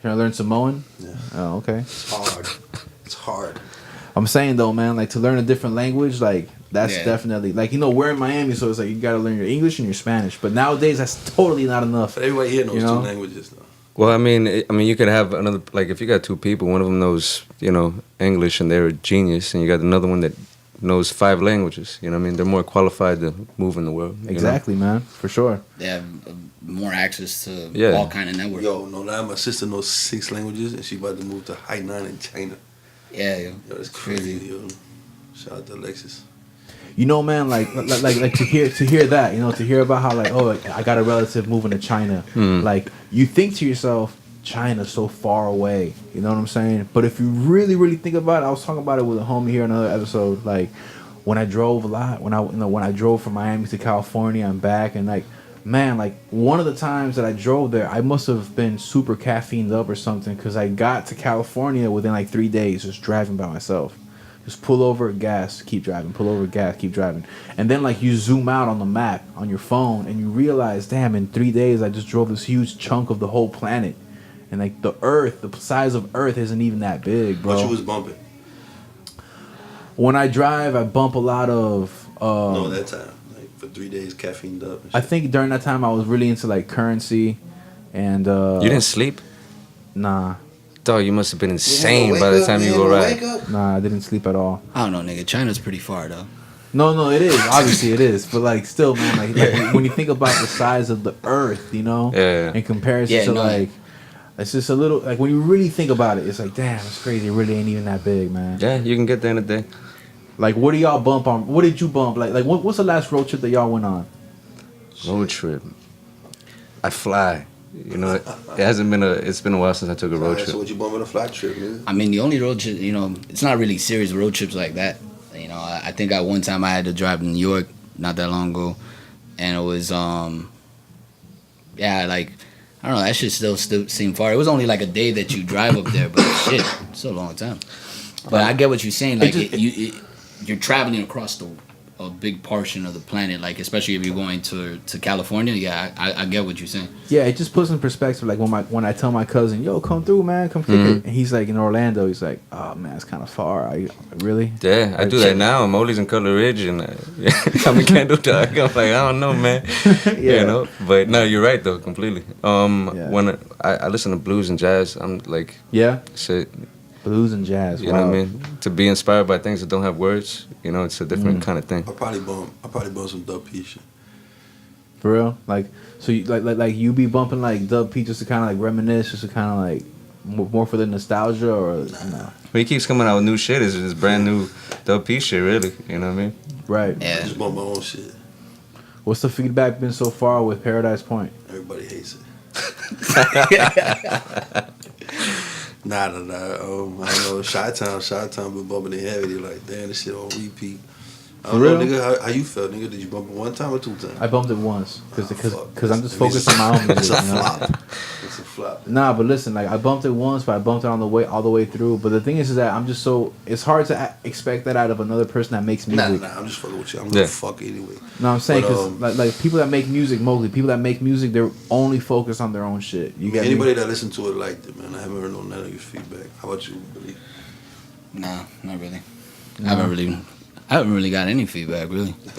Speaker 2: Trying to learn Samoan?
Speaker 1: Yeah.
Speaker 2: Oh, okay.
Speaker 1: It's hard. It's hard.
Speaker 2: I'm saying though, man, like to learn a different language, like that's definitely like we're in Miami, so it's like you gotta learn your English and your Spanish. But nowadays, that's totally not enough.
Speaker 1: But everybody here knows
Speaker 2: You know?
Speaker 1: 2 languages though.
Speaker 8: Well, I mean, you could have another, like, if you got 2 people, one of them knows, English and they're a genius, and you got another one that knows 5 languages. You know what I mean? They're more qualified to move in the world.
Speaker 2: Exactly, man, for sure.
Speaker 7: They have more access to
Speaker 8: Yeah.
Speaker 7: all kind of networks.
Speaker 1: Yo, no lie, my sister knows 6 languages and she about to move to Hainan in China.
Speaker 7: Yeah, yo.
Speaker 1: Yo, that's crazy, yo. Shout out to Alexis.
Speaker 2: You know, man, like to hear that, to hear about how like, oh, I got a relative moving to China. Like you think to yourself, China's so far away. You know what I'm saying? But if you really, really think about it, I was talking about it with a homie here in another episode. Like when I drove a lot, when I drove from Miami to California and back, and like, man, like one of the times that I drove there, I must have been super caffeined up or something because I got to California within like 3 days just driving by myself. Just pull over, gas, keep driving. Pull over, gas, keep driving. And then like you zoom out on the map on your phone and you realize, damn, in 3 days I just drove this huge chunk of the whole planet. And like the Earth, the size of Earth isn't even that big, bro.
Speaker 1: What you was bumping?
Speaker 2: When I drive, I bump a lot of.
Speaker 1: No, that time. Like for 3 days, caffeined up. And shit.
Speaker 2: I think during that time I was really into like currency, and.
Speaker 8: You didn't sleep?
Speaker 2: Nah.
Speaker 8: Dog, you must have been insane by the time you go right.
Speaker 2: Nah, I didn't sleep at all.
Speaker 7: I don't know, nigga. China's pretty far though.
Speaker 2: No, it is. Obviously, it is. But like, still, man, like when you think about the size of the Earth, in comparison to like, it's just a little like when you really think about it, it's like, damn, it's crazy. It really ain't even that big, man.
Speaker 8: Yeah, you can get there in a day.
Speaker 2: Like, what do y'all bump on? What did you bump? Like what's the last road trip that y'all went on?
Speaker 8: Road trip. I fly. It's been a while since I took a road trip.
Speaker 1: So what you bumping a fly trip, man?
Speaker 7: I mean, the only road trip, it's not really serious road trips like that. I think at one time I had to drive to New York not that long ago, and it was, like, I don't know, that shit still seemed far. It was only like a day that you drive up there, but shit, it's still a long time. But I get what you're saying, like, you're traveling across a big portion of the planet, like especially if you're going to California. Yeah, I get what you're saying.
Speaker 2: Yeah, it just puts in perspective. Like when I tell my cousin, "Yo, come through, man, come kick it," and he's like in Orlando. He's like, "Oh man, it's kind of far." Really?
Speaker 8: Yeah, I do that now. I'm always in Color Ridge, and I'm in Candle Dog. I'm like, I don't know, man.
Speaker 2: Yeah.
Speaker 8: But no, you're right though, completely. When I listen to blues and jazz, I'm like, shit.
Speaker 2: Blues and jazz.
Speaker 8: You know what I mean? To be inspired by things that don't have words, it's a different kind of thing.
Speaker 1: I probably bump some Dub P shit.
Speaker 2: For real? Like, so you, like you be bumping like Dub P just to kind of like reminisce, just to kind of like more for the nostalgia, or no?
Speaker 8: But he keeps coming out with new shit. It's just brand new Dub P shit, really. You know what I mean?
Speaker 2: Right.
Speaker 1: I just bump my own shit.
Speaker 2: What's the feedback been so far with Paradise Point?
Speaker 1: Everybody hates it. Nah. I don't know. Chi-Town been bumping it heavy. They like, damn, this shit on repeat. I don't know, nigga, how you felt, nigga? Did you bump it 1 time or 2 times?
Speaker 2: I bumped it once because I'm just focused on my own music.
Speaker 1: It's a flop. It's a flop.
Speaker 2: Nah, but listen, like I bumped it once, but I bumped it all the way through. But the thing is that I'm just so it's hard to expect that out of another person that makes music.
Speaker 1: Nah, I'm just fucking with you. I'm gonna fuck anyway.
Speaker 2: No, I'm saying because like people that make music, mostly people that make music, they're only focused on their own shit. You get
Speaker 1: anybody that listened to it liked it, man. I haven't heard no negative feedback. How about you, Billy?
Speaker 7: Nah, not really. No. I haven't really got any feedback, really.
Speaker 8: I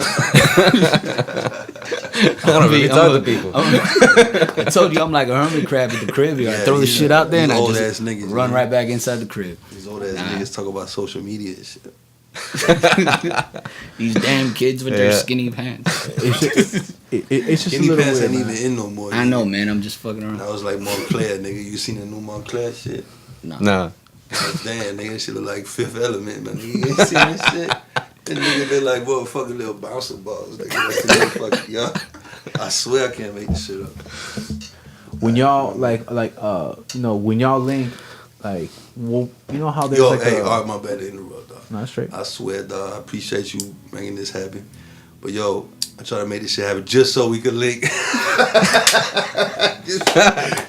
Speaker 8: don't really talk to people.
Speaker 7: I told you I'm like a hermit crab at the crib. I throw the shit out there and I just
Speaker 1: niggas,
Speaker 7: run right back inside the crib.
Speaker 1: These old ass niggas talk about social media and shit.
Speaker 7: These damn kids with their skinny pants.
Speaker 2: It's just
Speaker 1: skinny
Speaker 2: a little
Speaker 1: pants
Speaker 2: weird,
Speaker 1: ain't
Speaker 2: man.
Speaker 1: even in no more.
Speaker 7: I know, man. I'm just fucking around.
Speaker 1: That was like Montclair, nigga. You seen the new Montclair shit?
Speaker 8: No.
Speaker 1: Damn, nigga, shit look like Fifth Element, man. You ain't seen this shit? That nigga been like motherfucking little bouncer balls. Like, yo, I swear I can't make this shit up.
Speaker 2: When y'all when y'all link, like, well, you know how there's
Speaker 1: Yo,
Speaker 2: like
Speaker 1: hey, Art, my bad to interrupt, dog.
Speaker 2: No, straight.
Speaker 1: I swear, dog, I appreciate you making this happen. But yo, I try to make this shit happen just so we could link.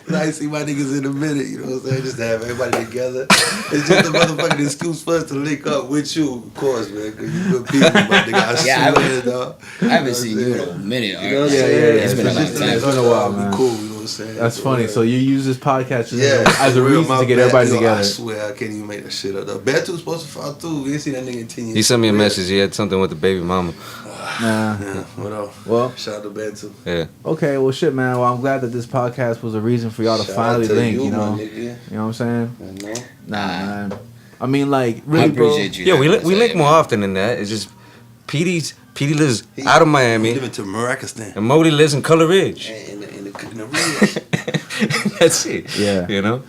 Speaker 1: I see my niggas in a minute, you know what I'm saying? Just to have everybody together. It's just a motherfucking excuse for us to link up with you, of course, man, because you good people, my nigga. I swear, dog.
Speaker 7: I haven't seen you in a minute.
Speaker 1: You know what I'm saying?
Speaker 7: It's been a long time.
Speaker 2: It's been a while, man.
Speaker 1: Cool, you know what I'm I'm saying?
Speaker 2: That's funny. So you use this podcast just
Speaker 1: Yeah,
Speaker 2: as a
Speaker 1: for real,
Speaker 2: reason
Speaker 1: my
Speaker 2: to get
Speaker 1: bad.
Speaker 2: everybody
Speaker 1: Yo,
Speaker 2: together.
Speaker 1: I swear I can't even make that shit up. Betu's supposed to file too. We didn't see that nigga in 10 years.
Speaker 8: He sent me a
Speaker 1: For real.
Speaker 8: message. He had something with the baby mama.
Speaker 2: Nah.
Speaker 1: Yeah, what else?
Speaker 2: Well,
Speaker 1: Shout out to Betu.
Speaker 8: Yeah.
Speaker 2: Okay, well, shit, man. Well, I'm glad that this podcast was a reason for y'all to
Speaker 1: Shout
Speaker 2: finally
Speaker 1: out to
Speaker 2: link.
Speaker 1: you,
Speaker 2: You know,
Speaker 1: my nigga.
Speaker 2: you know what I'm saying?
Speaker 1: I know.
Speaker 2: Nah, man. I mean, like,
Speaker 7: I
Speaker 2: really, bro.
Speaker 7: appreciate you.
Speaker 8: Yeah,
Speaker 7: having us
Speaker 8: we
Speaker 7: out
Speaker 8: link
Speaker 7: here,
Speaker 8: more
Speaker 7: man.
Speaker 8: often than that. It's just Petey lives out of Miami,
Speaker 1: Living to Maracastan.
Speaker 8: and Modi lives in Color Ridge.
Speaker 1: In the real.
Speaker 8: That's it.
Speaker 2: Yeah.
Speaker 8: You know?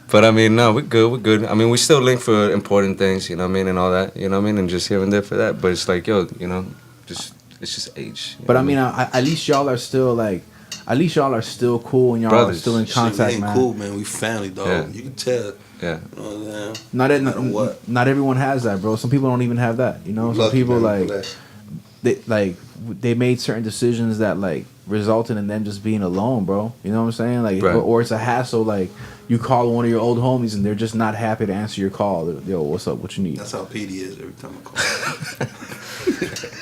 Speaker 8: But I mean, no, we're good. I mean, we still link for important things, you know what I mean, and all that, you know what I mean, and just here and there for that. But it's like, yo, you know, it's just age. you
Speaker 2: But
Speaker 8: know
Speaker 2: I
Speaker 8: what
Speaker 2: mean, at least y'all are still like, at least y'all are still cool and y'all are
Speaker 8: Brothers.
Speaker 2: still in
Speaker 1: Shit,
Speaker 2: contact,
Speaker 1: we ain't
Speaker 2: man.
Speaker 1: cool, man. We family, dog.
Speaker 8: Yeah.
Speaker 1: You can tell.
Speaker 8: Yeah.
Speaker 1: You know what I'm saying?
Speaker 2: Not
Speaker 1: What?
Speaker 2: not everyone has that, bro. Some people don't even have that. You know, some
Speaker 1: Lucky,
Speaker 2: people
Speaker 1: man.
Speaker 2: like they made certain decisions that like resulted in them just being alone, bro. You know what I'm saying? Like,
Speaker 8: Right.
Speaker 2: or it's a hassle. Like, you call one of your old homies and they're just not happy to answer your call. Yo, what's up? What you need?
Speaker 1: That's how PD is every time I call.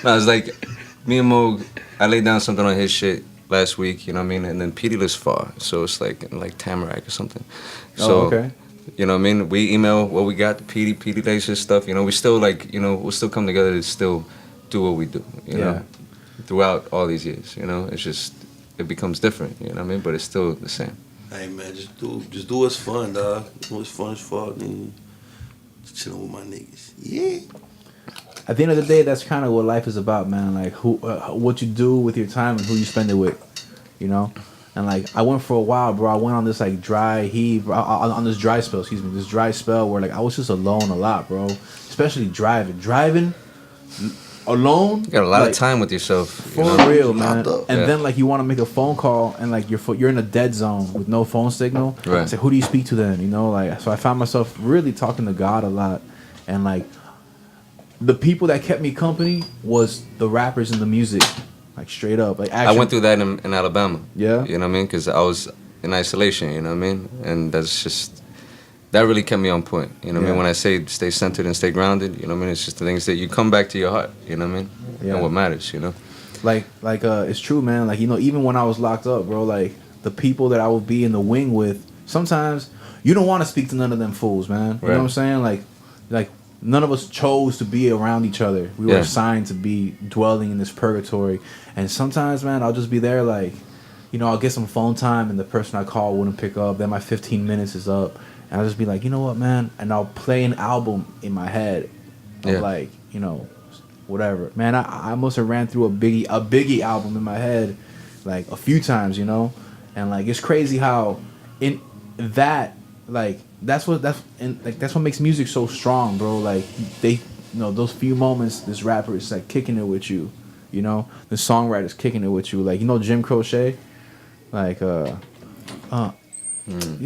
Speaker 8: No, it's like me and Mo. I laid down something on his shit last week. You know what I mean? And then Petey lives far, so it's like Tamarack or something. So,
Speaker 2: okay.
Speaker 8: You know what I mean? We email what we got to Petey. Petey lays his stuff. You know, we still like, you know, we'll still come together to still do what we do. You know, throughout all these years. You know, it's just it becomes different. You know what I mean? But it's still the same.
Speaker 1: Hey man, just do what's fun, dog. Do what's fun as fuck, nigga. Just chilling with my niggas. Yeah.
Speaker 2: At the end of the day, that's kind of what life is about, man. Like, what you do with your time and who you spend it with, you know. And like, I went for a while, bro. I went on this like dry heave, on this dry spell. This dry spell where like I was just alone a lot, bro. Especially driving alone.
Speaker 8: You got a lot
Speaker 2: like,
Speaker 8: of time with yourself.
Speaker 2: for
Speaker 8: You know?
Speaker 2: real, man.
Speaker 1: Locked up.
Speaker 2: And
Speaker 8: Yeah.
Speaker 2: then like you want to make a phone call and like you're in a dead zone with no phone signal.
Speaker 8: Right.
Speaker 2: It's like, who do you speak to then? You know, like, so I found myself really talking to God a lot, and like the people that kept me company was the rappers and the music, like straight up. Like,
Speaker 8: I went through that in Alabama.
Speaker 2: Yeah.
Speaker 8: You know what I mean? Because I was in isolation, you know what I mean? And that's just, that really kept me on point. You know what I mean?
Speaker 2: Yeah.
Speaker 8: When I say stay centered and stay grounded, you know what I mean? It's just the things that you come back to your heart, you know what I mean?
Speaker 2: Yeah.
Speaker 8: And what matters, you know?
Speaker 2: Like it's true, man. Like, you know, even when I was locked up, bro, like the people that I would be in the wing with, sometimes you don't want to speak to none of them fools, man. You know what I'm saying? Like none of us chose to be around each other. We were
Speaker 8: Yeah.
Speaker 2: assigned to be dwelling in this purgatory. And sometimes, man, I'll just be there, like, you know, I'll get some phone time and the person I call wouldn't pick up. Then my 15 minutes is up. And I'll just be like, you know what, man? And I'll play an album in my head of
Speaker 8: Yeah.
Speaker 2: like, you know, whatever. Man, I must have ran through a Biggie album in my head like a few times, you know? And like it's crazy how in that like that's what makes music so strong, bro. Like they, you know, those few moments this rapper is like kicking it with you, you know? The songwriter's kicking it with you. Like, you know Jim Crochet? Like you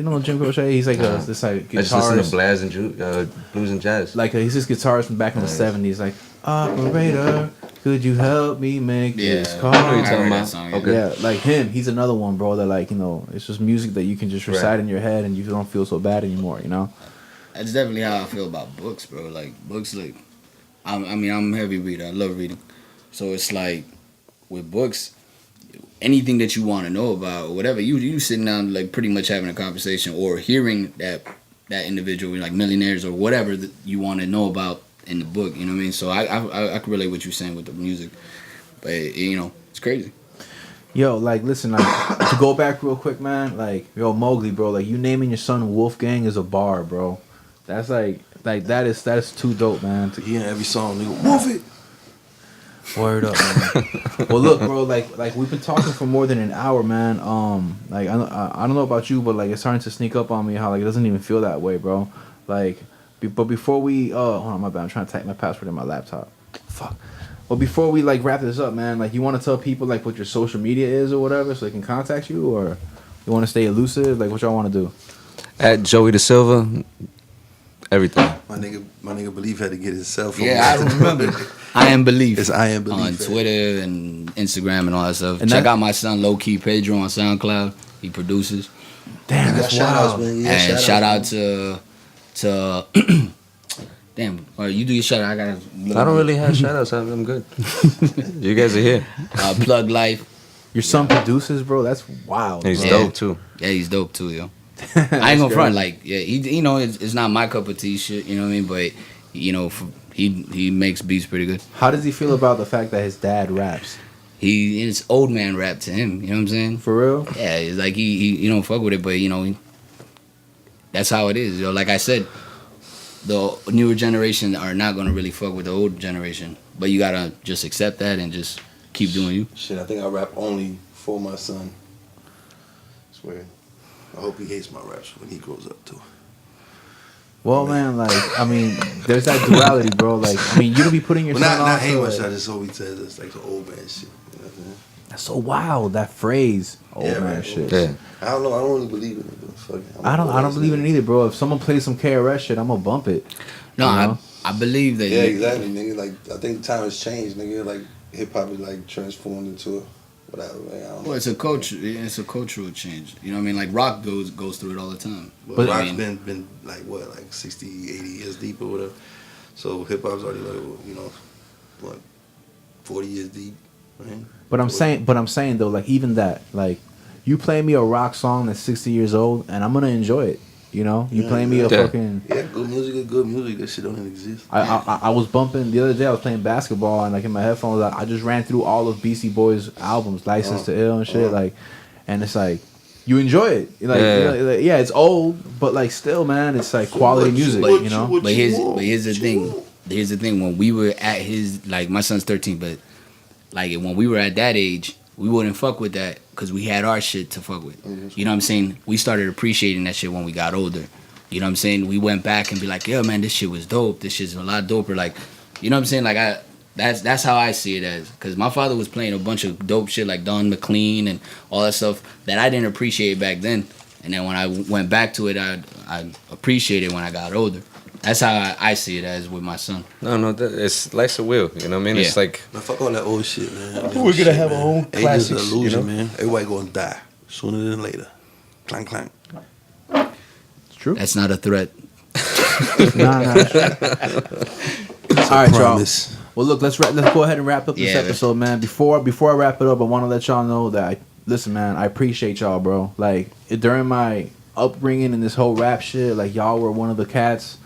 Speaker 2: know Jim Crochet? He's like this like
Speaker 8: I just listen to
Speaker 2: guitarist.
Speaker 8: blues and jazz.
Speaker 2: Like he's this guitarist from back in the '70s. Like, operator, could you help me make this call?
Speaker 8: I know you're
Speaker 7: I
Speaker 8: talking
Speaker 7: heard that
Speaker 8: about.
Speaker 7: song,
Speaker 8: Okay.
Speaker 2: Yeah, like him. He's another one, bro. That like, you know, it's just music that you can just recite
Speaker 8: Right.
Speaker 2: in your head and you don't feel so bad anymore. You know?
Speaker 7: That's definitely how I feel about books, bro. Like books, like I mean, I'm a heavy reader. I love reading, so it's like with books, anything that you want to know about or whatever, you sitting down like pretty much having a conversation or hearing that individual, like millionaires or whatever that you want to know about in the book. You know what I mean? So I can relate what you're saying with the music, but you know, it's crazy.
Speaker 2: Yo, like, listen, like, to go back real quick, man. Like, yo, Mowgli, bro. Like, you naming your son Wolfgang is a bar, bro. That's like that is too dope, man.
Speaker 1: He in every song, nigga. Wolf it.
Speaker 2: Word up, man. Well, look, bro. Like we've been talking for more than an hour, man. Like I don't know about you, but like it's starting to sneak up on me how like it doesn't even feel that way, bro. Like, but before we hold on, my bad. I'm trying to type my password in my laptop. Fuck. Well, before we like wrap this up, man, like you want to tell people like what your social media is or whatever, so they can contact you, or you want to stay elusive? Like, what y'all want to do?
Speaker 8: At Joey Da Silva, everything.
Speaker 1: My nigga Belief had to get his cell phone.
Speaker 7: Yeah, I remember. I Am Belief.
Speaker 1: It's I Am Belief.
Speaker 7: On Twitter and Instagram and all that stuff.
Speaker 2: And
Speaker 7: Check
Speaker 2: that-
Speaker 7: out my son Low Key Pedro on SoundCloud. He produces.
Speaker 2: Damn, that's wild.
Speaker 1: man. Yeah,
Speaker 7: And shout out to damn, you do your shout out. I got
Speaker 8: I don't really have shout outs. I'm good. You guys are here.
Speaker 7: Plug Life.
Speaker 2: Your son produces, bro. That's wild.
Speaker 8: He's
Speaker 2: bro.
Speaker 8: dope too.
Speaker 7: Yeah, he's dope too, yo. I ain't gonna front, like, yeah, he, it's not my cup of tea shit, you know what I mean? But, he makes beats pretty good.
Speaker 2: How does he feel about the fact that his dad raps?
Speaker 7: It's old man rap to him, you know what I'm saying?
Speaker 2: For real?
Speaker 7: Yeah, it's like he don't fuck with it, but that's how it is. Like I said, the newer generation are not gonna really fuck with the old generation, but you gotta just accept that and just keep doing you.
Speaker 1: Shit, I think I rap only for my son. I swear. I hope he hates my raps when he grows up too.
Speaker 2: Well, man, like, I mean, there's that duality, bro. Like, I mean, you don't be putting your
Speaker 1: Well,
Speaker 2: son
Speaker 1: not
Speaker 2: on.
Speaker 1: hate
Speaker 2: to,
Speaker 1: my
Speaker 2: like-
Speaker 1: shit. I just hope he says it's like the old man shit. You know what I'm saying?
Speaker 2: That's so wild. That phrase, old man
Speaker 1: right,
Speaker 2: shit.
Speaker 8: Yeah.
Speaker 1: I don't know. I don't really believe in it. But fuck it.
Speaker 2: I don't believe in it either, bro. If someone plays some KRS shit, I'm gonna bump it.
Speaker 7: No,
Speaker 2: You know?
Speaker 7: I believe that.
Speaker 1: Yeah, exactly, nigga. Like I think time has changed, nigga. Like hip hop is like transformed into whatever. Man. I don't know.
Speaker 7: Well, it's a culture. It's a cultural change. You know what I mean? Like rock goes through it all the time.
Speaker 1: But
Speaker 2: But-
Speaker 1: rock's been like what, like 60, 80 years deep or whatever. So hip hop's already like 40 years deep, right?
Speaker 2: But I'm saying though, like even that, like you play me a rock song that's 60 years old, and I'm gonna enjoy it. You know, you
Speaker 1: Yeah,
Speaker 2: play me a
Speaker 8: yeah.
Speaker 2: fucking.
Speaker 1: Yeah, good music is good music. That shit don't even exist.
Speaker 2: I was bumping the other day. I was playing basketball and like in my headphones, I just ran through all of BC Boys albums, License to Ill and shit. Like, and it's like you enjoy it. Like,
Speaker 8: Yeah.
Speaker 2: it's old, but like still, man, it's like quality music. You know.
Speaker 7: But here's the thing. Here's the thing. When we were at his, like, my son's 13, but like when we were at that age, we wouldn't fuck with that because we had our shit to fuck with. You know what I'm saying? We started appreciating that shit when we got older. You know what I'm saying? We went back and be like, yeah, man, this shit was dope. This shit's a lot doper. Like, you know what I'm saying? Like, that's how I see it as. Because my father was playing a bunch of dope shit like Don McLean and all that stuff that I didn't appreciate back then. And then when I went back to it, I appreciated it when I got older. That's how I see it as with my son.
Speaker 8: No, it's life's a wheel. You know what I mean?
Speaker 7: Yeah.
Speaker 8: It's like
Speaker 1: Man, fuck all that old shit, man.
Speaker 8: We're gonna have our own
Speaker 1: Age is
Speaker 8: classics,
Speaker 1: an illusion,
Speaker 8: you know?
Speaker 1: man. Everybody gonna die sooner than later. Clang, clang.
Speaker 2: It's true.
Speaker 7: That's not a threat.
Speaker 2: Nah, it's true. All right, y'all.
Speaker 1: Promise.
Speaker 2: Well, look, let's go ahead and wrap up this
Speaker 7: Yeah, man.
Speaker 2: episode, man. Before I wrap it up, I want to let y'all know that listen, man, I appreciate y'all, bro. Like during my upbringing and this whole rap shit, like y'all were one of the cats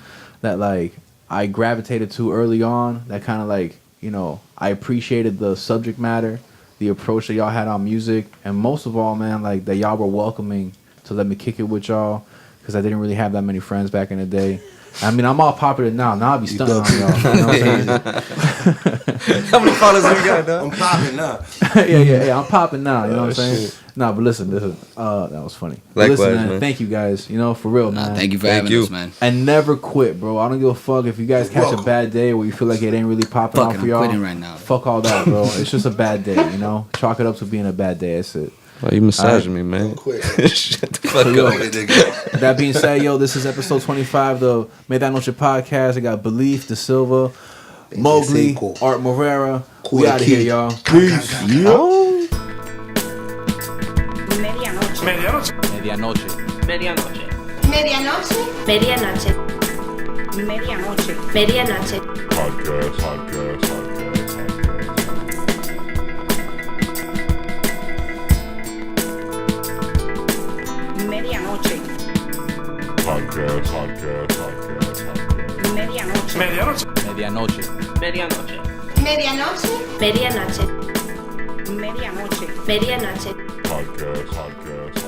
Speaker 2: that like I gravitated to early on. That kind of like, you know, I appreciated the subject matter, the approach that y'all had on music, and most of all, man, like that y'all were welcoming to let me kick it with y'all because I didn't really have that many friends back in the day. I mean, I'm all popular now. Now I be stunting on y'all. You know what I'm saying?
Speaker 8: how many followers you got, dog?
Speaker 1: I'm popping now.
Speaker 2: yeah, I'm popping now. You know what I'm saying? No, but listen, that was funny. But
Speaker 8: Likewise,
Speaker 2: listen,
Speaker 8: man.
Speaker 2: Thank you guys. You know, for real, man.
Speaker 7: Thank you for
Speaker 8: Thank
Speaker 7: having
Speaker 8: you.
Speaker 7: us, man.
Speaker 2: And never quit, bro. I don't give a fuck if you guys catch a bad day where you feel like it ain't really popping
Speaker 7: Fuck
Speaker 2: off
Speaker 7: it,
Speaker 2: for
Speaker 7: I'm
Speaker 2: y'all.
Speaker 7: quitting right now.
Speaker 2: Fuck all that, bro. It's just a bad day, you know? Chalk it up to being a bad day. That's it.
Speaker 8: Why you massaging me, man?
Speaker 1: Don't quit.
Speaker 8: Shut the fuck
Speaker 2: yo,
Speaker 8: up.
Speaker 1: Hey, nigga.
Speaker 2: That being said, yo, this is episode 25 of the May That Noche podcast. I got Belief, De Silva, Mowgli,
Speaker 1: Cool.
Speaker 2: Art Morera. We
Speaker 1: Cool
Speaker 2: out of
Speaker 1: kid.
Speaker 2: here, y'all. Peace. Yo.
Speaker 4: Medianoche.
Speaker 2: Medianoche.
Speaker 3: Medianoche.
Speaker 5: Medianoche.
Speaker 4: Medianoche.
Speaker 5: Medianoche.
Speaker 6: Podcast.
Speaker 4: Medianoche.
Speaker 6: Podcast.
Speaker 4: Medianoche.
Speaker 2: Medianoche.
Speaker 3: Medianoche.
Speaker 5: Medianoche.
Speaker 4: Medianoche.
Speaker 5: Medianoche.
Speaker 6: Podcast.